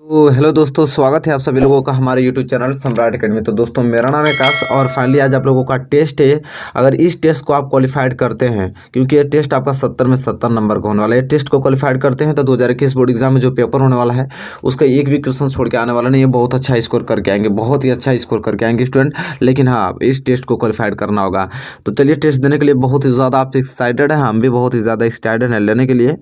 तो हेलो दोस्तों, स्वागत है आप सभी लोगों का हमारे यूट्यूब चैनल सम्राट अकेडमी। तो दोस्तों, मेरा नाम है आकाश और फाइनली आज आप लोगों का टेस्ट है। अगर इस टेस्ट को आप क्वालिफाइड करते हैं, क्योंकि ये टेस्ट आपका 70 में 70 नंबर का होने वाला है, ये टेस्ट को क्वालिफाइड करते हैं तो 2021 बोर्ड एग्जाम में जो पेपर होने वाला है उसका एक भी क्वेश्चन छोड़ के आने वाला नहीं है। बहुत अच्छा स्कोर करके आएंगे, बहुत ही अच्छा स्कोर करके आएंगे स्टूडेंट। लेकिन हाँ, इस टेस्ट को क्वालिफाइड करना होगा। तो चलिए, टेस्ट देने के लिए बहुत ही ज़्यादा आप एक्साइटेड हैं, हम भी बहुत ही ज़्यादा एक्साइटेड हैं लेने के लिए।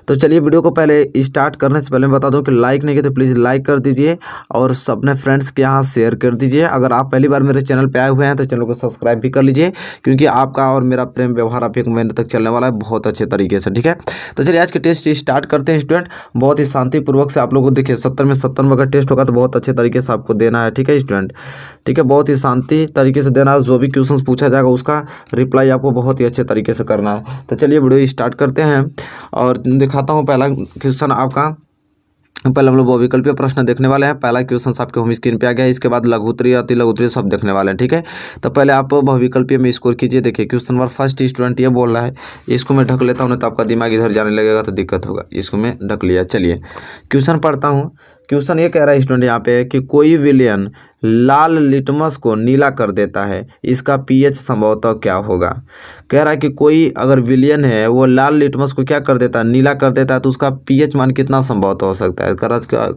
तो चलिए, वीडियो को पहले स्टार्ट करने से पहले मैं बता दूं कि लाइक नहीं किया तो प्लीज़ लाइक कर दीजिए और अपने फ्रेंड्स के यहाँ शेयर कर दीजिए। अगर आप पहली बार मेरे चैनल पे आए हुए हैं तो चैनल को सब्सक्राइब भी कर लीजिए, क्योंकि आपका और मेरा प्रेम व्यवहार आप एक महीने तक चलने वाला है बहुत अच्छे तरीके से। ठीक है, तो चलिए आज के टेस्ट स्टार्ट करते हैं स्टूडेंट। बहुत ही शांतिपूर्वक से आप लोगों को देखिए, 70 में 70 नंबर का टेस्ट होगा तो बहुत अच्छे तरीके से आपको देना है। ठीक है स्टूडेंट, ठीक है, बहुत ही शांति तरीके से देना है। जो भी क्वेश्चन पूछा जाएगा उसका रिप्लाई आपको बहुत ही अच्छे तरीके से करना है। तो चलिए वीडियो स्टार्ट करते हैं और दिखाता हूँ पहला क्वेश्चन आपका। पहले हम लोग बहुविकल्पीय प्रश्न देखने वाले हैं। पहला क्वेश्चन आपके होम स्क्रीन पे आ गया है। इसके बाद लघुत्तरीय, अति लघुत्तरीय सब देखने वाले हैं। ठीक है, तो पहले आप बहुविकल्पीय में स्कोर कीजिए। देखिए क्वेश्चन नंबर फर्स्ट स्टूडेंट ये बोल रहा है, इसको मैं ढक लेता हूँ नहीं तो आपका दिमाग इधर जाने लगेगा तो दिक्कत होगा। इसको मैं ढक लिया। चलिए क्वेश्चन पढ़ता हूँ। क्वेश्चन ये कह रहा है स्टूडेंट यहाँ पे कि कोई विलयन लाल लिटमस को नीला कर देता है, इसका पीएच संभवतः क्या होगा। कह रहा है कि कोई अगर विलयन है वो लाल लिटमस को क्या कर देता है, नीला कर देता है, तो उसका पीएच मान कितना संभवतः हो सकता है।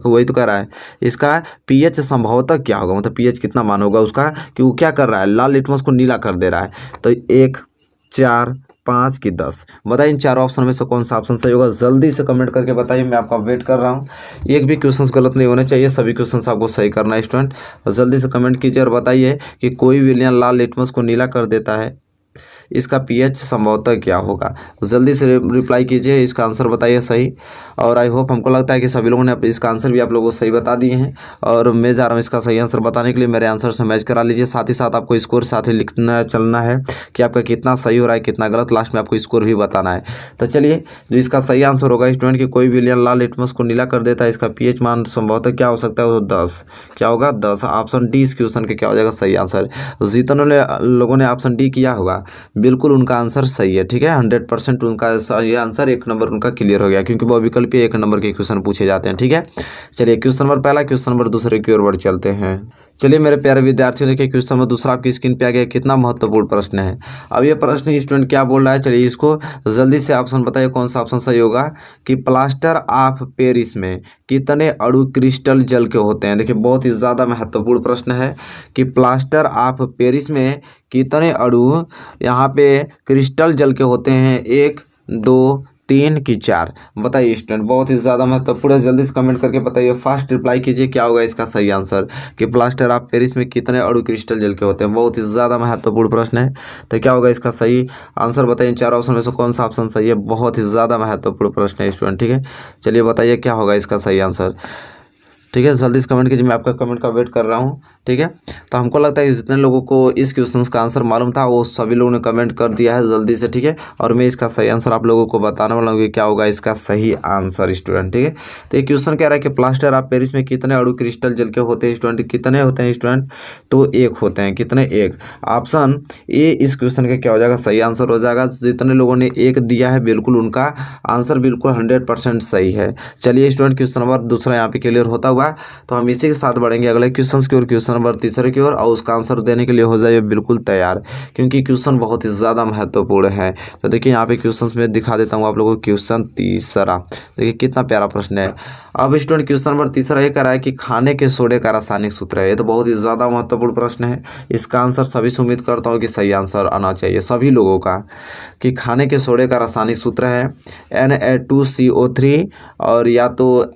वही तो कह रहा है इसका पीएच संभवतः क्या होगा, मतलब पीएच कितना मान होगा उसका, कि वो क्या कर रहा है, लाल लिटमस को नीला कर दे रहा है। तो 1, 4, 5 की 10, बताइए इन चारों ऑप्शन में से कौन सा ऑप्शन सही होगा। जल्दी से कमेंट करके बताइए, मैं आपका वेट कर रहा हूँ। एक भी क्वेश्चंस गलत नहीं होने चाहिए, सभी क्वेश्चंस आपको सही करना है स्टूडेंट। जल्दी से कमेंट कीजिए और बताइए कि कोई विलयन लाल लिटमस को नीला कर देता है, इसका पीएच संभवतः क्या होगा। जल्दी से रिप्लाई कीजिए, इसका आंसर बताइए सही। और आई होप, हमको लगता है कि सभी लोगों ने इसका आंसर भी आप लोगों को सही बता दिए हैं और मैं जा रहा हूँ इसका सही आंसर बताने के लिए। मेरे आंसर से मैच करा लीजिए, साथ ही साथ आपको स्कोर साथ ही लिखना चलना है कि आपका कितना सही हो रहा है कितना गलत, लास्ट में आपको स्कोर भी बताना है। तो चलिए, जो इसका सही आंसर होगा स्टूडेंट कि कोई विलयन लाल लिटमस को नीला कर देता है, इसका पीएच मान संभवतः क्या हो सकता है, वो 10। क्या होगा, 10। ऑप्शन डी इस क्वेश्चन के क्या हो जाएगा सही आंसर। जितने लोगों ने ऑप्शन डी किया होगा बिल्कुल उनका आंसर सही है। ठीक है, 100% उनका सही आंसर, एक नंबर उनका क्लियर हो गया, क्योंकि वो विकल्पीय एक नंबर के क्वेश्चन पूछे जाते हैं। ठीक है, चलिए क्वेश्चन नंबर पहला, क्वेश्चन नंबर दूसरे की ओर बढ़ चलते हैं। चलिए मेरे प्यारे विद्यार्थियों, देखिए क्वेश्चन नंबर दूसरा आपकी स्क्रीन पे आ गया। कितना महत्वपूर्ण प्रश्न है। अब ये प्रश्न स्टूडेंट क्या बोल रहा है, चलिए इसको जल्दी से ऑप्शन बताइए कौन सा ऑप्शन सही होगा। कि प्लास्टर ऑफ पेरिस में कितने अणु क्रिस्टल जल के होते हैं। देखिए बहुत ही ज़्यादा महत्वपूर्ण प्रश्न है कि प्लास्टर ऑफ पेरिस में कितने अणु यहाँ पे क्रिस्टल जल के होते हैं। 1, 2, 3 की 4, बताइए स्टूडेंट। बहुत ही ज़्यादा महत्वपूर्ण है, जल्दी से कमेंट करके बताइए, फास्ट रिप्लाई कीजिए क्या होगा इसका सही आंसर। कि प्लास्टर ऑफ पेरिस में कितने अणु क्रिस्टल जल के होते हैं। बहुत ही ज़्यादा महत्वपूर्ण प्रश्न है, तो क्या होगा इसका सही आंसर बताइए। इन चार ऑप्शन में से कौन सा ऑप्शन सही है। बहुत ही ज़्यादा महत्वपूर्ण प्रश्न है स्टूडेंट। ठीक है, चलिए बताइए क्या होगा इसका सही आंसर। ठीक है, जल्दी से कमेंट कीजिए, मैं आपका कमेंट का वेट कर रहा हूँ। ठीक है, तो हमको लगता है कि जितने लोगों को इस क्वेश्चन का आंसर मालूम था वो सभी लोगों ने कमेंट कर दिया है जल्दी से। ठीक है, और मैं इसका सही आंसर आप लोगों को बताने वाला हूँ कि क्या होगा इसका सही आंसर स्टूडेंट। ठीक है, तो ये क्वेश्चन कह रहा है कि प्लास्टर ऑफ पेरिस में कितने अणु क्रिस्टल जल के होते हैं स्टूडेंट। कितने होते हैं स्टूडेंट, तो 1 होते हैं। कितने, 1। ऑप्शन ए इस क्वेश्चन का क्या हो जाएगा सही आंसर हो जाएगा। जितने लोगों ने 1 दिया है बिल्कुल उनका आंसर बिल्कुल 100% सही है। चलिए स्टूडेंट, क्वेश्चन नंबर दूसरा यहाँ पे क्लियर होता हुआ, तो हम इसी के साथ बढ़ेंगे अगले क्वेश्चन की ओर, क्वेश्चन नंबर तीसरे की ओर। और उसका आंसर देने के लिए हो जाइए बिल्कुल तैयार, क्योंकि क्वेश्चन बहुत ही ज़्यादा महत्वपूर्ण है। तो देखिए यहाँ पे क्वेश्चन में दिखा देता हूँ आप लोगों को। क्वेश्चन तीसरा देखिए कितना प्यारा प्रश्न है। अब स्टूडेंट क्वेश्चन नंबर तीसरा ये कह रहा है कि खाने के सोडे का रासायनिक सूत्र है। ये तो बहुत ही ज़्यादा महत्वपूर्ण प्रश्न है। इसका आंसर सभी से उम्मीद करता हूँ कि सही आंसर आना चाहिए सभी लोगों का। कि खाने के सोडे का रासायनिक सूत्र है Na2CO3 और या तो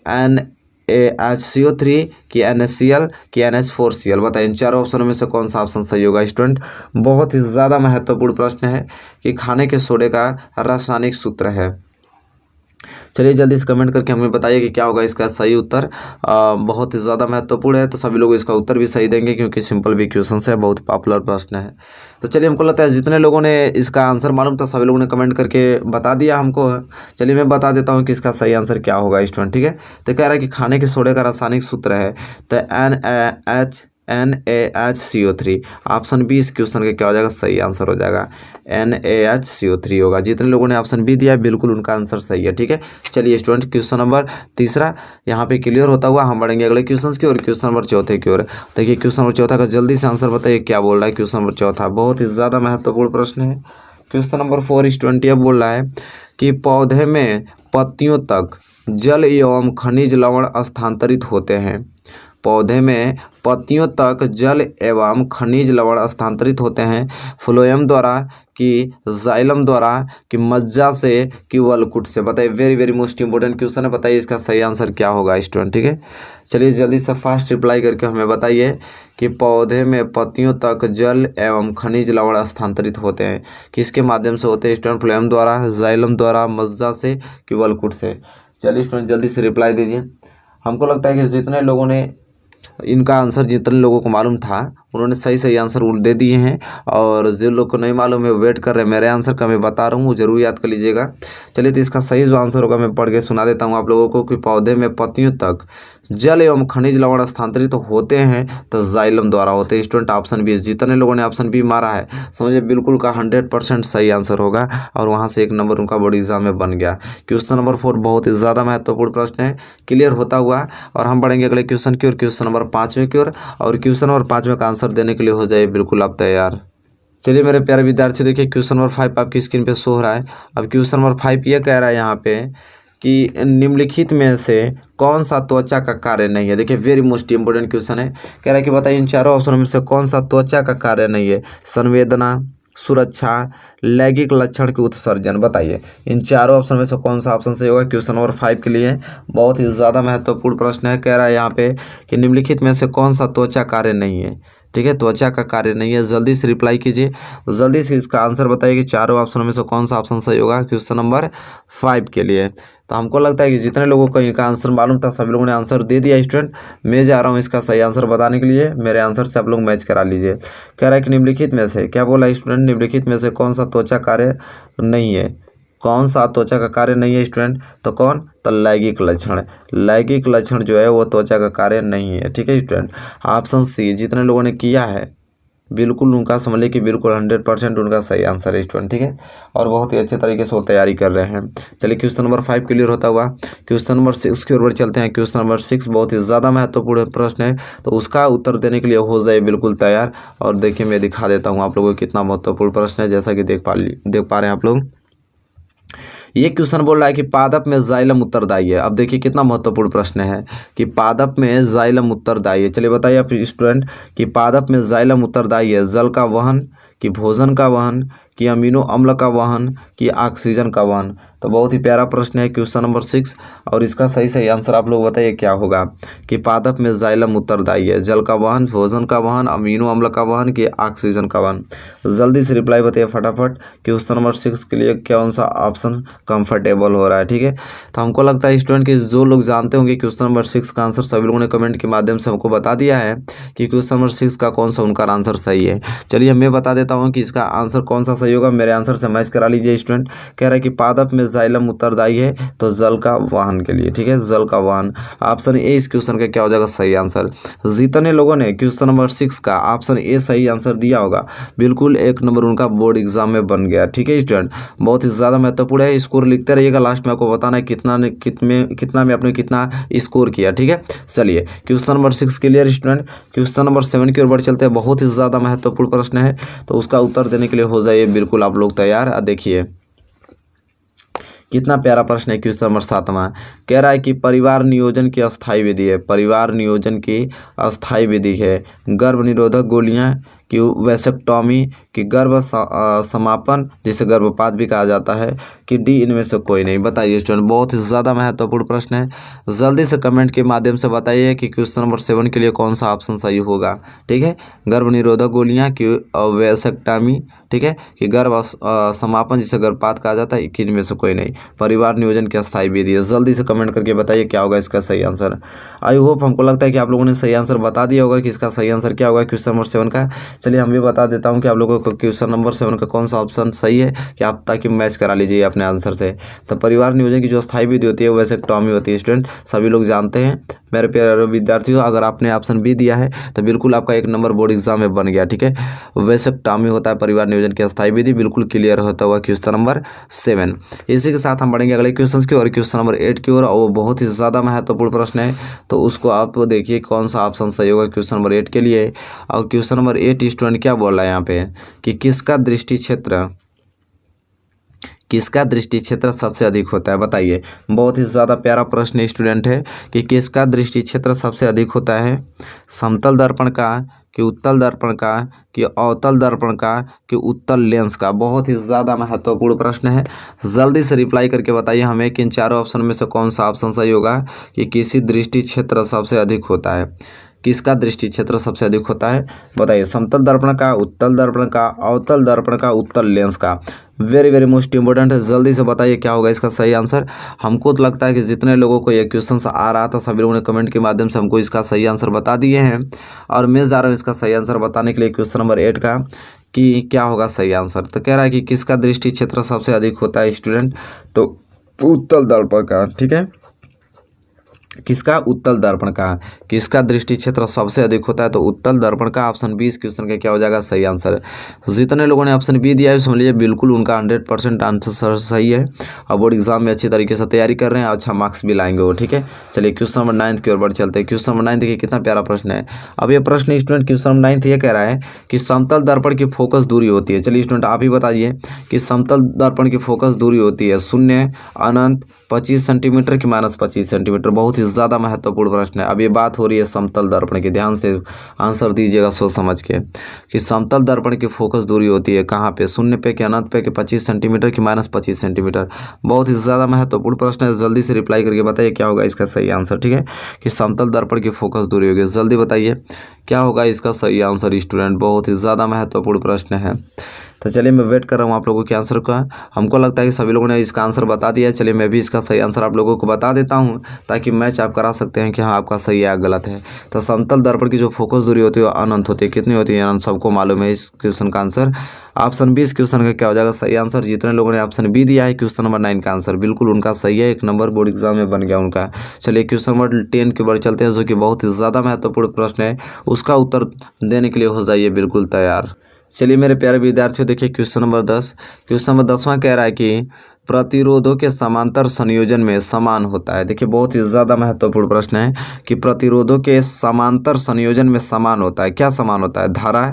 HCO3 कि NaCl कि NH4Cl। बताइए इन चारों ऑप्शनों में से कौन सा ऑप्शन सही होगा स्टूडेंट। बहुत ही ज़्यादा महत्वपूर्ण प्रश्न है कि खाने के सोडे का रासायनिक सूत्र है। चलिए जल्दी से कमेंट करके हमें बताइए कि क्या होगा इसका सही उत्तर। बहुत ही ज़्यादा महत्वपूर्ण है, तो सभी लोग इसका उत्तर भी सही देंगे, क्योंकि सिंपल भी क्वेश्चन है, बहुत पॉपुलर प्रश्न है। तो चलिए, हमको लगता है जितने लोगों ने इसका आंसर मालूम था सभी लोगों ने कमेंट करके बता दिया हमको। चलिए मैं बता देता हूँ कि इसका सही आंसर क्या होगा स्टूडेंट। ठीक है, तो कह रहा है कि खाने के सोडे का रासायनिक सूत्र है तो NaHCO3। ऑप्शन बी इस क्वेश्चन का क्या हो जाएगा सही आंसर हो जाएगा। NaHCO3 होगा। जितने लोगों ने ऑप्शन बी दिया है बिल्कुल उनका आंसर सही है। ठीक है, चलिए स्टूडेंट क्वेश्चन नंबर तीसरा यहाँ पे क्लियर होता हुआ हम बढ़ेंगे अगले क्वेश्चन की ओर, क्वेश्चन नंबर चौथे की ओर। देखिए क्वेश्चन नंबर चौथा का जल्दी से आंसर बताइए क्या बोल रहा है। क्वेश्चन नंबर चौथा बहुत ही ज़्यादा महत्वपूर्ण प्रश्न है। क्वेश्चन नंबर 4 स्टूडेंट ये बोल रहा है कि पौधे में पत्तियों तक जल एवं खनिज लवण स्थानांतरित होते हैं। पौधे में पत्तियों तक जल एवं खनिज लवण स्थानांतरित होते हैं फ्लोएम द्वारा कि जाइलम द्वारा कि मज्जा से कि वलकुट से। बताइए, very very most important question है। बताइए इसका सही आंसर क्या होगा स्टूडेंट। ठीक है, चलिए जल्दी से फास्ट रिप्लाई करके हमें बताइए कि पौधे में पत्तियों तक जल एवं खनिज लवण स्थानांतरित होते हैं किसके माध्यम से होते हैं स्टूडेंट। फ्लोएम द्वारा, जाइलम द्वारा, मज्जा से कि वलकुट से। चलिए स्टूडेंट जल्दी से रिप्लाई दीजिए। हमको लगता है कि जितने लोगों ने इनका आंसर, जितने लोगों को मालूम था उन्होंने सही सही आंसर दे दिए हैं, और जिन लोग को नहीं मालूम है वेट कर रहे हैं मेरे आंसर का, मैं बता रहा हूँ वो जरूर याद कर लीजिएगा। चलिए तो इसका सही जो आंसर होगा मैं पढ़ के सुना देता हूँ आप लोगों को कि पौधे में पत्तियों तक जल एवं खनिज लवण स्थानांतरित तो होते हैं तो जाइलम द्वारा होते हैं स्टूडेंट। ऑप्शन बी, जितने लोगों ने ऑप्शन बी मारा है समझिए बिल्कुल का 100% सही आंसर होगा, और वहाँ से एक नंबर उनका बोर्ड एग्जाम में बन गया। क्वेश्चन नंबर 4 बहुत ही ज़्यादा महत्वपूर्ण प्रश्न है, क्लियर होता हुआ, और हम बढ़ेंगे अगले क्वेश्चन की ओर, क्वेश्चन नंबर 5वें की ओर, और क्वेश्चन नंबर 5वें का आंसर देने के लिए हो जाए बिल्कुल आप तैयार। चलिए मेरे प्यारे विद्यार्थी देखिए क्वेश्चन नंबर 5 आपकी स्क्रीन पे शो हो रहा है। अब क्वेश्चन नंबर 5 ये कह रहा है यहाँ पे कि निम्नलिखित में से कौन सा त्वचा का कार्य नहीं है। देखिए वेरी मोस्ट इंपोर्टेंट क्वेश्चन है, कह रहा है कि बताइए इन चारों ऑप्शनों में से कौन सा त्वचा का कार्य नहीं है। संवेदना, सुरक्षा, लैंगिक लक्षण के उत्सर्जन। बताइए इन चारों ऑप्शन में से कौन सा ऑप्शन सही होगा क्वेश्चन नंबर 5 के लिए। बहुत ही ज़्यादा महत्वपूर्ण प्रश्न है, कह रहा है यहाँ पे कि निम्नलिखित में से कौन सा त्वचा कार्य नहीं है। ठीक है, त्वचा का कार्य नहीं है। जल्दी से रिप्लाई कीजिए, जल्दी से इसका आंसर बताइए कि चारों ऑप्शनों में से कौन सा ऑप्शन सही होगा क्वेश्चन नंबर 5 के लिए। तो हमको लगता है कि जितने लोगों को इनका आंसर मालूम था सभी लोगों ने आंसर दे दिया स्टूडेंट। मैं जा रहा हूँ इसका सही आंसर बताने के लिए, मेरे आंसर से आप लोग मैच करा लीजिए। कह रहा है कि निम्नलिखित में से, क्या बोला स्टूडेंट, निम्नलिखित में से कौन सा त्वचा कार्य नहीं है। कौन सा त्वचा का कार्य नहीं है स्टूडेंट, तो कौन, तो लैंगिक लक्षण। लैंगिक लक्षण जो है वो त्वचा का कार्य नहीं है। ठीक है स्टूडेंट, ऑप्शन सी जितने लोगों ने किया है बिल्कुल उनका समझ लीजिए कि बिल्कुल 100% उनका सही आंसर है स्टूडेंट। ठीक है, और बहुत ही अच्छे तरीके से वो तैयारी कर रहे हैं। चलिए क्वेश्चन नंबर 5 क्लियर होता हुआ क्वेश्चन नंबर 6 की ओर चलते हैं। क्वेश्चन नंबर 6 बहुत ही ज़्यादा महत्वपूर्ण प्रश्न है, तो उसका उत्तर देने के लिए हो जाए बिल्कुल तैयार। और देखिए मैं दिखा देता हूँ आप लोगों को कितना महत्वपूर्ण प्रश्न है, जैसा कि देख पा रहे हैं आप लोग। ये क्वेश्चन बोल रहा है कि पादप में जाइलम उत्तरदायी है। अब देखिए कितना महत्वपूर्ण प्रश्न है कि पादप में जाइलम उत्तरदायी है। चलिए बताइए आप स्टूडेंट कि पादप में जाइलम उत्तरदायी है जल का वहन, कि भोजन का वहन, कि अमीनो अम्ल का वहन, कि ऑक्सीजन का वहन। तो बहुत ही प्यारा प्रश्न है क्वेश्चन नंबर 6, और इसका सही सही आंसर आप लोग बताइए क्या होगा कि पादप में जाइलम उत्तरदायी है जल का वहन, भोजन का वहन, अमीनो अम्ल का वहन, कि ऑक्सीजन का वहन। जल्दी से रिप्लाई बताइए फटाफट। क्वेश्चन नंबर 6 के लिए कौन सा ऑप्शन कंफर्टेबल हो रहा है। ठीक है, तो हमको लगता है स्टूडेंट कि जो लोग जानते होंगे क्वेश्चन नंबर 6 का आंसर, सभी लोगों ने कमेंट के माध्यम से हमको बता दिया है कि क्वेश्चन नंबर 6 का कौन सा उनका आंसर सही है। चलिए मैं बता देता हूँ कि इसका आंसर कौन सा सही होगा, मेरे आंसर से मैच करा लीजिए स्टूडेंट। कह रहा है कि पादप में जाइलम उत्तरदायी है तो जल का वाहन के लिए। ठीक है, जल का वाहन। ऑप्शन ए इस क्वेश्चन का क्या हो जाएगा सही आंसर। जितने लोगों ने क्वेश्चन नंबर 6 का ऑप्शन ए सही आंसर दिया होगा बिल्कुल एक नंबर उनका बोर्ड एग्जाम में बन गया। ठीक है स्टूडेंट, बहुत ही ज़्यादा महत्वपूर्ण है। स्कोर लिखते रहिएगा, लास्ट में आपको बताना है कितना में आपने कितना स्कोर किया। ठीक है, चलिए question number 6 clear student. Question number 7 की ओर बढ़ चलते हैं। बहुत ही ज़्यादा महत्वपूर्ण प्रश्न है, तो उसका उत्तर देने के लिए हो जाइए बिल्कुल आप लोग तैयार। देखिए कितना प्यारा प्रश्न है क्वेश्चन नंबर 7वां। कह रहा है कि परिवार नियोजन की अस्थायी विधि है। परिवार नियोजन की अस्थायी विधि है गर्भ निरोधक गोलियां, कि वैसेक्टॉमी, कि गर्भ समापन जिसे गर्भपात भी कहा जाता है, कि डी इनमें से कोई नहीं। बताइए स्टूडेंट, बहुत ही ज़्यादा महत्वपूर्ण प्रश्न है। जल्दी से कमेंट के माध्यम से बताइए कि क्वेश्चन नंबर 7 के लिए कौन सा ऑप्शन सही होगा। ठीक है, गर्भ निरोधक गोलियां, कि वैसेक्टॉमी, ठीक है, कि गर्भ समापन जिसे गर्भपात कहा जाता है, कि इनमें से कोई नहीं। परिवार नियोजन की अस्थायी विधि है। जल्दी से कमेंट करके बताइए क्या होगा इसका सही आंसर। आई होप हमको लगता है कि आप लोगों ने सही आंसर बता दिया होगा कि इसका सही आंसर क्या होगा क्वेश्चन नंबर 7 का। चलिए हम भी बता देता हूं कि आप लोगों को क्वेश्चन नंबर 7 का कौन सा ऑप्शन सही है, कि आप ताकि मैच करा लीजिए अपने आंसर से। तो परिवार नियोजन की जो स्थायी विधि होती है वो वैसेक्टॉमी होती है स्टूडेंट, सभी लोग जानते हैं। मेरे प्यारे विद्यार्थियों, अगर आपने ऑप्शन बी दिया है तो बिल्कुल आपका एक नंबर बोर्ड एग्जाम में बन गया। ठीक है, वैसेक्टॉमी होता है परिवार नियोजन संयोजन की अस्थायी विधि बिल्कुल क्लियर होता हुआ क्वेश्चन नंबर 7। इसी के साथ हम बढ़ेंगे अगले क्वेश्चन की और क्वेश्चन नंबर 8 की ओर, और वो बहुत ही ज़्यादा महत्वपूर्ण प्रश्न है, तो उसको आप देखिए कौन सा ऑप्शन सही होगा क्वेश्चन नंबर 8 के लिए। और क्वेश्चन नंबर 8 स्टूडेंट क्या बोल रहा है यहाँ पे कि किसका दृष्टि क्षेत्र सबसे अधिक होता है, बताइए। बहुत ही ज़्यादा प्यारा प्रश्न स्टूडेंट है कि किसका दृष्टि क्षेत्र सबसे अधिक होता है, समतल दर्पण का कि उत्तल दर्पण का कि अवतल दर्पण का कि उत्तल लेंस का। बहुत ही ज़्यादा महत्वपूर्ण प्रश्न है, जल्दी से रिप्लाई करके बताइए हमें कि इन चारों ऑप्शन में से कौन सा ऑप्शन सही होगा कि किसी दृष्टि क्षेत्र सबसे अधिक होता है, किसका दृष्टि क्षेत्र सबसे अधिक होता है, बताइए। समतल दर्पण का, उत्तल दर्पण का, अवतल दर्पण का, उत्तल लेंस का। वेरी वेरी मोस्ट इंपॉर्टेंट है, जल्दी से बताइए क्या होगा इसका सही आंसर। हमको तो लगता है कि जितने लोगों को ये क्वेश्चन आ रहा था सभी लोगों ने कमेंट के माध्यम से हमको इसका सही आंसर बता दिए हैं, और मैं जा रहा हूँ इसका सही आंसर बताने के लिए क्वेश्चन नंबर 8 का कि क्या होगा सही आंसर। तो कह रहा है कि किसका दृष्टि क्षेत्र सबसे अधिक होता है स्टूडेंट, तो उत्तल दर्पण का। ठीक है, किसका, उत्तल दर्पण का। किसका दृष्टि क्षेत्र सबसे अधिक होता है, तो उत्तल दर्पण का। ऑप्शन बी इस क्वेश्चन का क्या हो जाएगा सही आंसर। जितने लोगों ने ऑप्शन बी दिया है समझ लीजिए बिल्कुल उनका 100% आंसर सही है, और बोर्ड एग्जाम में अच्छी तरीके से तैयारी कर रहे हैं, अच्छा मार्क्स भी लाएंगे वो। ठीक है, चलिए क्वेश्चन नंबर 9 की ओर बढ़ चलते हैं। क्वेश्चन नंबर 9 देखिए कितना प्यारा प्रश्न है। अब ये प्रश्न स्टूडेंट क्वेश्चन नंबर 9 ये कह रहा है कि समतल दर्पण की फोकस दूरी होती है। चलिए स्टूडेंट आप ही बताइए कि समतल दर्पण की फोकस दूरी होती है 0, अनंत, 25 सेंटीमीटर की -25 सेंटीमीटर। बहुत ही ज़्यादा महत्वपूर्ण प्रश्न है। अब ये बात हो रही है समतल दर्पण की, ध्यान से आंसर दीजिएगा सोच समझ के कि समतल दर्पण की फोकस दूरी होती है कहाँ पे, 0 पे कि अनंत पे कि 25 सेंटीमीटर की -25 सेंटीमीटर। बहुत ही ज़्यादा महत्वपूर्ण प्रश्न है, जल्दी से रिप्लाई करके बताइए क्या होगा इसका सही आंसर। ठीक है, कि समतल दर्पण की फोकस दूरी होगी, जल्दी बताइए क्या होगा इसका सही आंसर स्टूडेंट। बहुत ही ज़्यादा महत्वपूर्ण प्रश्न है, तो चलिए मैं वेट कर रहा हूँ आप लोगों के आंसर का। हमको लगता है कि सभी लोगों ने इसका आंसर बता दिया है। चलिए मैं भी इसका सही आंसर आप लोगों को बता देता हूँ ताकि मैच आप करा सकते हैं कि हाँ आपका सही है या गलत है। तो समतल दर्पण की जो फोकस दूरी होती है वो अनंत होती है। कितनी होती है अनंत, सबको मालूम है इस क्वेश्चन का आंसर। ऑप्शन बी इस क्वेश्चन का क्या हो जाएगा सही आंसर। जितने लोगों ने ऑप्शन बी दिया है क्वेश्चन नंबर 9 का आंसर बिल्कुल उनका सही है, 1 नंबर बोर्ड एग्जाम में बन गया उनका। चलिए क्वेश्चन नंबर 10 के ऊपर चलते हैं जो कि बहुत ही ज़्यादा महत्वपूर्ण प्रश्न है, उसका उत्तर देने के लिए हो जाइए बिल्कुल तैयार। चलिए मेरे प्यारे विद्यार्थियों देखिए क्वेश्चन नंबर 10। क्वेश्चन नंबर 10वां कह रहा है कि प्रतिरोधों के समांतर संयोजन में समान होता है। देखिए बहुत ही ज़्यादा महत्वपूर्ण प्रश्न है कि प्रतिरोधों के समांतर संयोजन में समान होता है। क्या समान होता है, धारा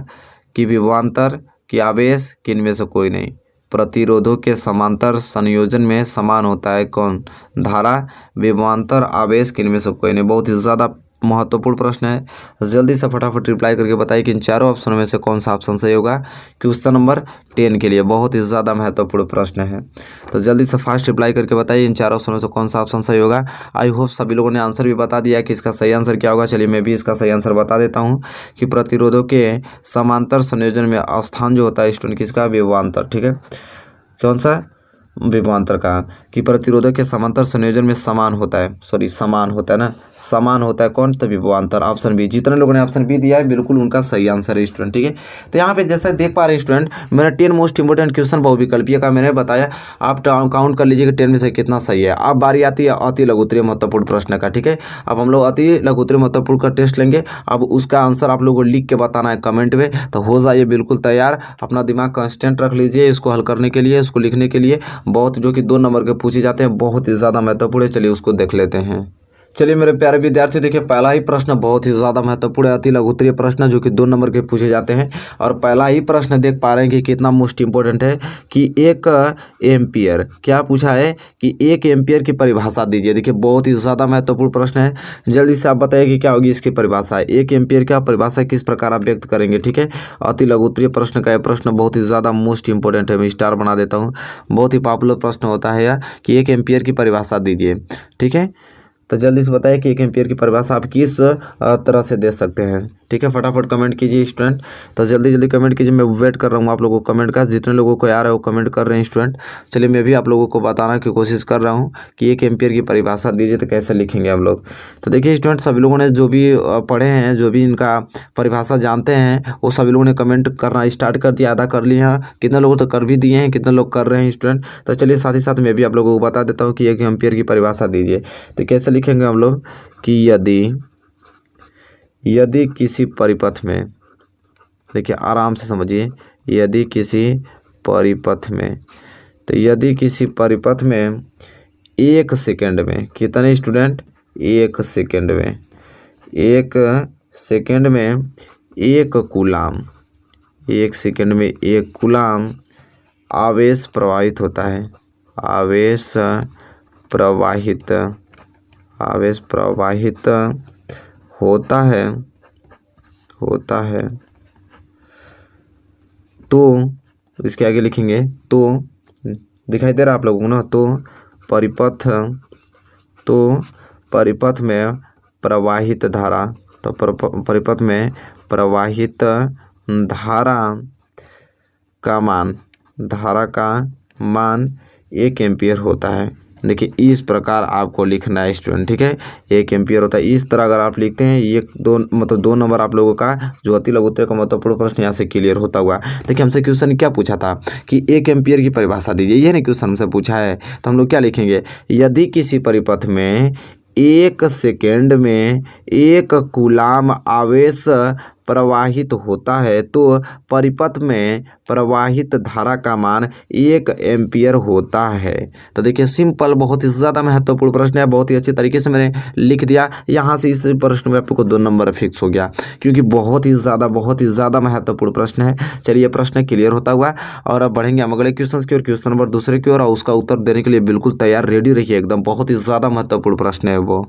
कि विभवांतर कि आवेश कि इनमें से कोई नहीं। प्रतिरोधों के समांतर संयोजन में समान होता है कौन, धारा, विभवांतर, आवेश कि इनमें से कोई नहीं। बहुत ही ज़्यादा महत्वपूर्ण प्रश्न है, जल्दी से फटाफट रिप्लाई करके बताइए कि इन चारों ऑप्शनों में से कौन सा ऑप्शन सही होगा क्वेश्चन नंबर 10 के लिए। बहुत ही ज़्यादा महत्वपूर्ण प्रश्न है, तो जल्दी से फास्ट रिप्लाई करके बताइए इन चारों ऑप्शनों में से कौन सा ऑप्शन सही होगा। आई होप सभी लोगों ने आंसर भी बता दिया कि इसका सही आंसर क्या होगा। चलिए मैं भी इसका सही आंसर बता देता हूँ कि प्रतिरोधों के समांतर संयोजन में स्थान जो होता है स्टूडेंट किसका, विभवांतर। ठीक है, कौन सा, विभवांतर का। कि प्रतिरोधक के समांतर संयोजन में समान होता है, समान होता है ना, समान होता है कौन, तो विभवांतर। ऑप्शन बी, जितने लोगों ने ऑप्शन बी दिया है बिल्कुल उनका सही आंसर है स्टूडेंट। ठीक है, तो यहाँ पे जैसा देख पा रहे हैं स्टूडेंट, मैंने 10 मोस्ट इंपोर्टेंट क्वेश्चन बहुविकल्पीय का मैंने बताया, आप काउंट कर लीजिए कि 10 में से कितना सही है। अब बारी आती है अति लघुत्तरीय महत्वपूर्ण प्रश्न का। ठीक है, अब हम लोग अति लघुत्तरीय महत्वपूर्ण का टेस्ट लेंगे। अब उसका आंसर आप लोगों को लिख के बताना है कमेंट में, तो हो जाइए बिल्कुल तैयार। अपना दिमाग कंस्टेंट रख लीजिए इसको हल करने के लिए, इसको लिखने के लिए। बहुत जो कि 2 नंबर के पूछे जाते हैं, बहुत ही ज़्यादा महत्वपूर्ण है। चलिए उसको देख लेते हैं। चलिए मेरे प्यारे विद्यार्थी देखिए पहला ही प्रश्न बहुत ही ज़्यादा महत्वपूर्ण है, अति लघुत्तरीय प्रश्न जो कि 2 नंबर के पूछे जाते हैं। और पहला ही प्रश्न देख पा रहे हैं कि कितना मोस्ट इंपॉर्टेंट है कि 1 एम्पियर, क्या पूछा है कि 1 एम्पियर की परिभाषा दीजिए। देखिए बहुत ही ज़्यादा महत्वपूर्ण प्रश्न है, जल्दी से आप बताइए कि क्या होगी इसकी परिभाषा। 1 एम्पियर का परिभाषा किस प्रकार आप व्यक्त करेंगे। ठीक है, अति लघुत्तरीय प्रश्न का यह प्रश्न बहुत ही ज़्यादा मोस्ट इंपॉर्टेंट है, मैं स्टार बना देता हूँ। बहुत ही पॉपुलर प्रश्न होता है यह कि 1 एम्पियर की परिभाषा दीजिए। ठीक है, तो जल्दी से बताइए कि 1 एम्पियर की परिभाषा आप किस तरह से दे सकते हैं। ठीक है, फटाफट कमेंट कीजिए स्टूडेंट, तो जल्दी जल्दी कमेंट कीजिए। मैं वेट कर रहा हूँ आप लोगों को कमेंट का, जितने लोगों को आ रहा है वो कमेंट कर रहे हैं स्टूडेंट। चलिए मैं भी आप लोगों को बताना की कोशिश कर रहा हूँ कि 1 एम्पियर की परिभाषा दीजिए तो कैसे लिखेंगे आप लोग। तो देखिए स्टूडेंट सभी लोगों ने जो भी पढ़े हैं, जो भी इनका परिभाषा जानते हैं, वो सभी लोगों ने कमेंट करना स्टार्ट कर दिया, आधा कर लिया। कितने लोग तो कर भी दिए हैं, कितने लोग कर रहे हैं स्टूडेंट। तो चलिए साथ ही साथ मैं भी आप लोगों को बता देता हूँ कि 1 एम्पियर की परिभाषा दीजिए। तो कैसे लिखेंगे हम लोग कि यदि किसी परिपथ में, देखिए आराम से समझिए, यदि किसी परिपथ में, तो यदि किसी परिपथ में 1 सेकंड में कितने स्टूडेंट, 1 सेकंड में, 1 सेकंड में 1 कूलाम, 1 सेकंड में 1 कूलाम आवेश प्रवाहित होता है, आवेश प्रवाहित होता है तो इसके आगे लिखेंगे, तो दिखाई दे रहा है आप लोगों को ना, तो परिपथ में प्रवाहित धारा, तो परिपथ में प्रवाहित धारा का मान 1 एम्पियर होता है। देखिए इस प्रकार आपको लिखना है स्टूडेंट, ठीक है, 1 एम्पियर होता है। इस तरह अगर आप लिखते हैं, ये 2 नंबर आप लोगों का जो अति लघु उत्तर का महत्वपूर्ण प्रश्न यहाँ से क्लियर होता हुआ। देखिए हमसे क्वेश्चन क्या पूछा था कि 1 एम्पियर की परिभाषा दीजिए, ये नहीं क्वेश्चन हमसे पूछा है। तो हम लोग क्या लिखेंगे, यदि किसी परिपथ में 1 सेकेंड में 1 कूलाम आवेश प्रवाहित होता है तो परिपथ में प्रवाहित धारा का मान 1 एम्पियर होता है। तो देखिए सिंपल, बहुत ही ज़्यादा महत्वपूर्ण प्रश्न है, बहुत ही अच्छे तरीके से मैंने लिख दिया। यहाँ से इस प्रश्न में आपको 2 नंबर फिक्स हो गया, क्योंकि बहुत ही ज़्यादा महत्वपूर्ण प्रश्न है। चलिए प्रश्न क्लियर होता हुआ, और अब बढ़ेंगे हम अगले क्वेश्चन की ओर, क्वेश्चन नंबर 2 की ओर, और उसका उत्तर देने के लिए बिल्कुल तैयार रेडी रहिए एकदम। बहुत ही ज़्यादा महत्वपूर्ण प्रश्न है वो।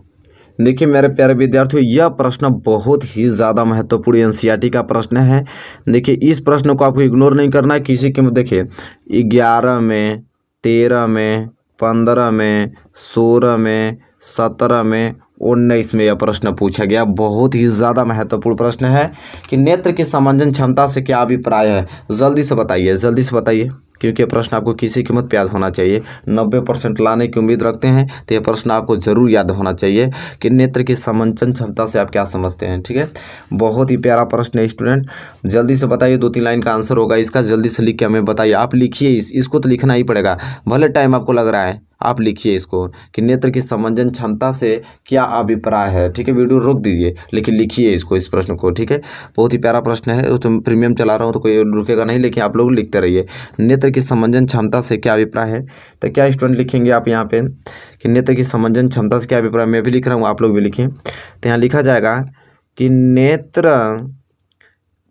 देखिए मेरे प्यारे विद्यार्थियों, यह प्रश्न बहुत ही ज़्यादा महत्वपूर्ण एनसीईआरटी का प्रश्न है। देखिए इस प्रश्न को आपको इग्नोर नहीं करना है किसी के। देखिए 11 में, 13 में, 15 में, 16 में, 17 में, 19 में यह प्रश्न पूछा गया। बहुत ही ज़्यादा महत्वपूर्ण प्रश्न है कि नेत्र की समंजन क्षमता से क्या अभिप्राय है। जल्दी से बताइए, क्योंकि प्रश्न आपको किसी कीमत पे याद होना चाहिए। 90% लाने की उम्मीद रखते हैं, तो यह प्रश्न आपको जरूर याद होना चाहिए कि नेत्र की समंजन क्षमता से आप क्या समझते हैं। ठीक है, बहुत ही प्यारा प्रश्न है स्टूडेंट, जल्दी से बताइए। 2-3 लाइन का आंसर होगा इसका, जल्दी से लिख के हमें बताइए। आप लिखिए, इसको तो लिखना ही पड़ेगा, भले टाइम आपको लग रहा है, आप लिखिए इसको कि नेत्र की समंजन क्षमता से क्या अभिप्राय है। ठीक है, वीडियो रोक दीजिए लेकिन लिखिए इसको, इस प्रश्न को। ठीक है, बहुत ही प्यारा प्रश्न है, तो प्रीमियम चला रहा हूँ तो कोई रुकेगा नहीं, लेकिन आप लोग लिखते रहिए। नेत्र की समंजन क्षमता से क्या अभिप्राय है, तो क्या स्टूडेंट लिखेंगे आप यहाँ पे कि नेत्र की समंजन क्षमता से क्या अभिप्राय। मैं भी लिख रहा हूँ, आप लोग भी लिखें। तो यहाँ लिखा जाएगा कि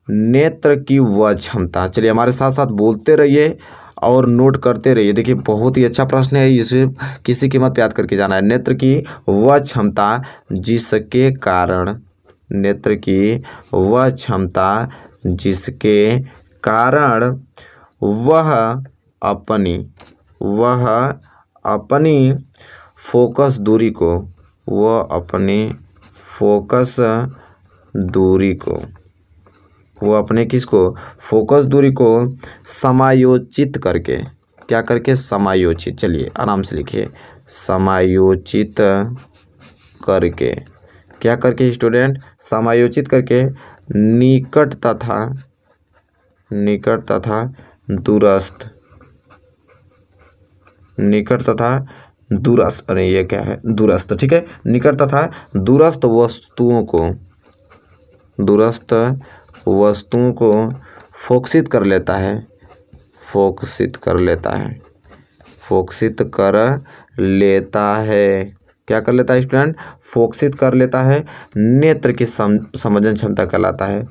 नेत्र की वह क्षमता। चलिए हमारे साथ साथ बोलते रहिए और नोट करते रहिए। देखिए बहुत ही अच्छा प्रश्न है, इसे किसी कीमत पे याद करके जाना है। नेत्र की वह क्षमता जिसके कारण, नेत्र की वह क्षमता जिसके कारण वह अपनी फोकस दूरी को, फोकस दूरी को समायोजित करके, क्या करके, समायोजित। चलिए आराम से लिखिए, समायोजित करके, क्या करके स्टूडेंट, समायोजित करके निकट तथा दूरस्थ, अरे ये क्या है, दूरस्थ। ठीक है, निकट तथा दूरस्थ वस्तुओं को फोकसित कर लेता है, क्या कर लेता है स्टूडेंट, फोकसित कर लेता है। नेत्र की समंजन क्षमता कहलाता है।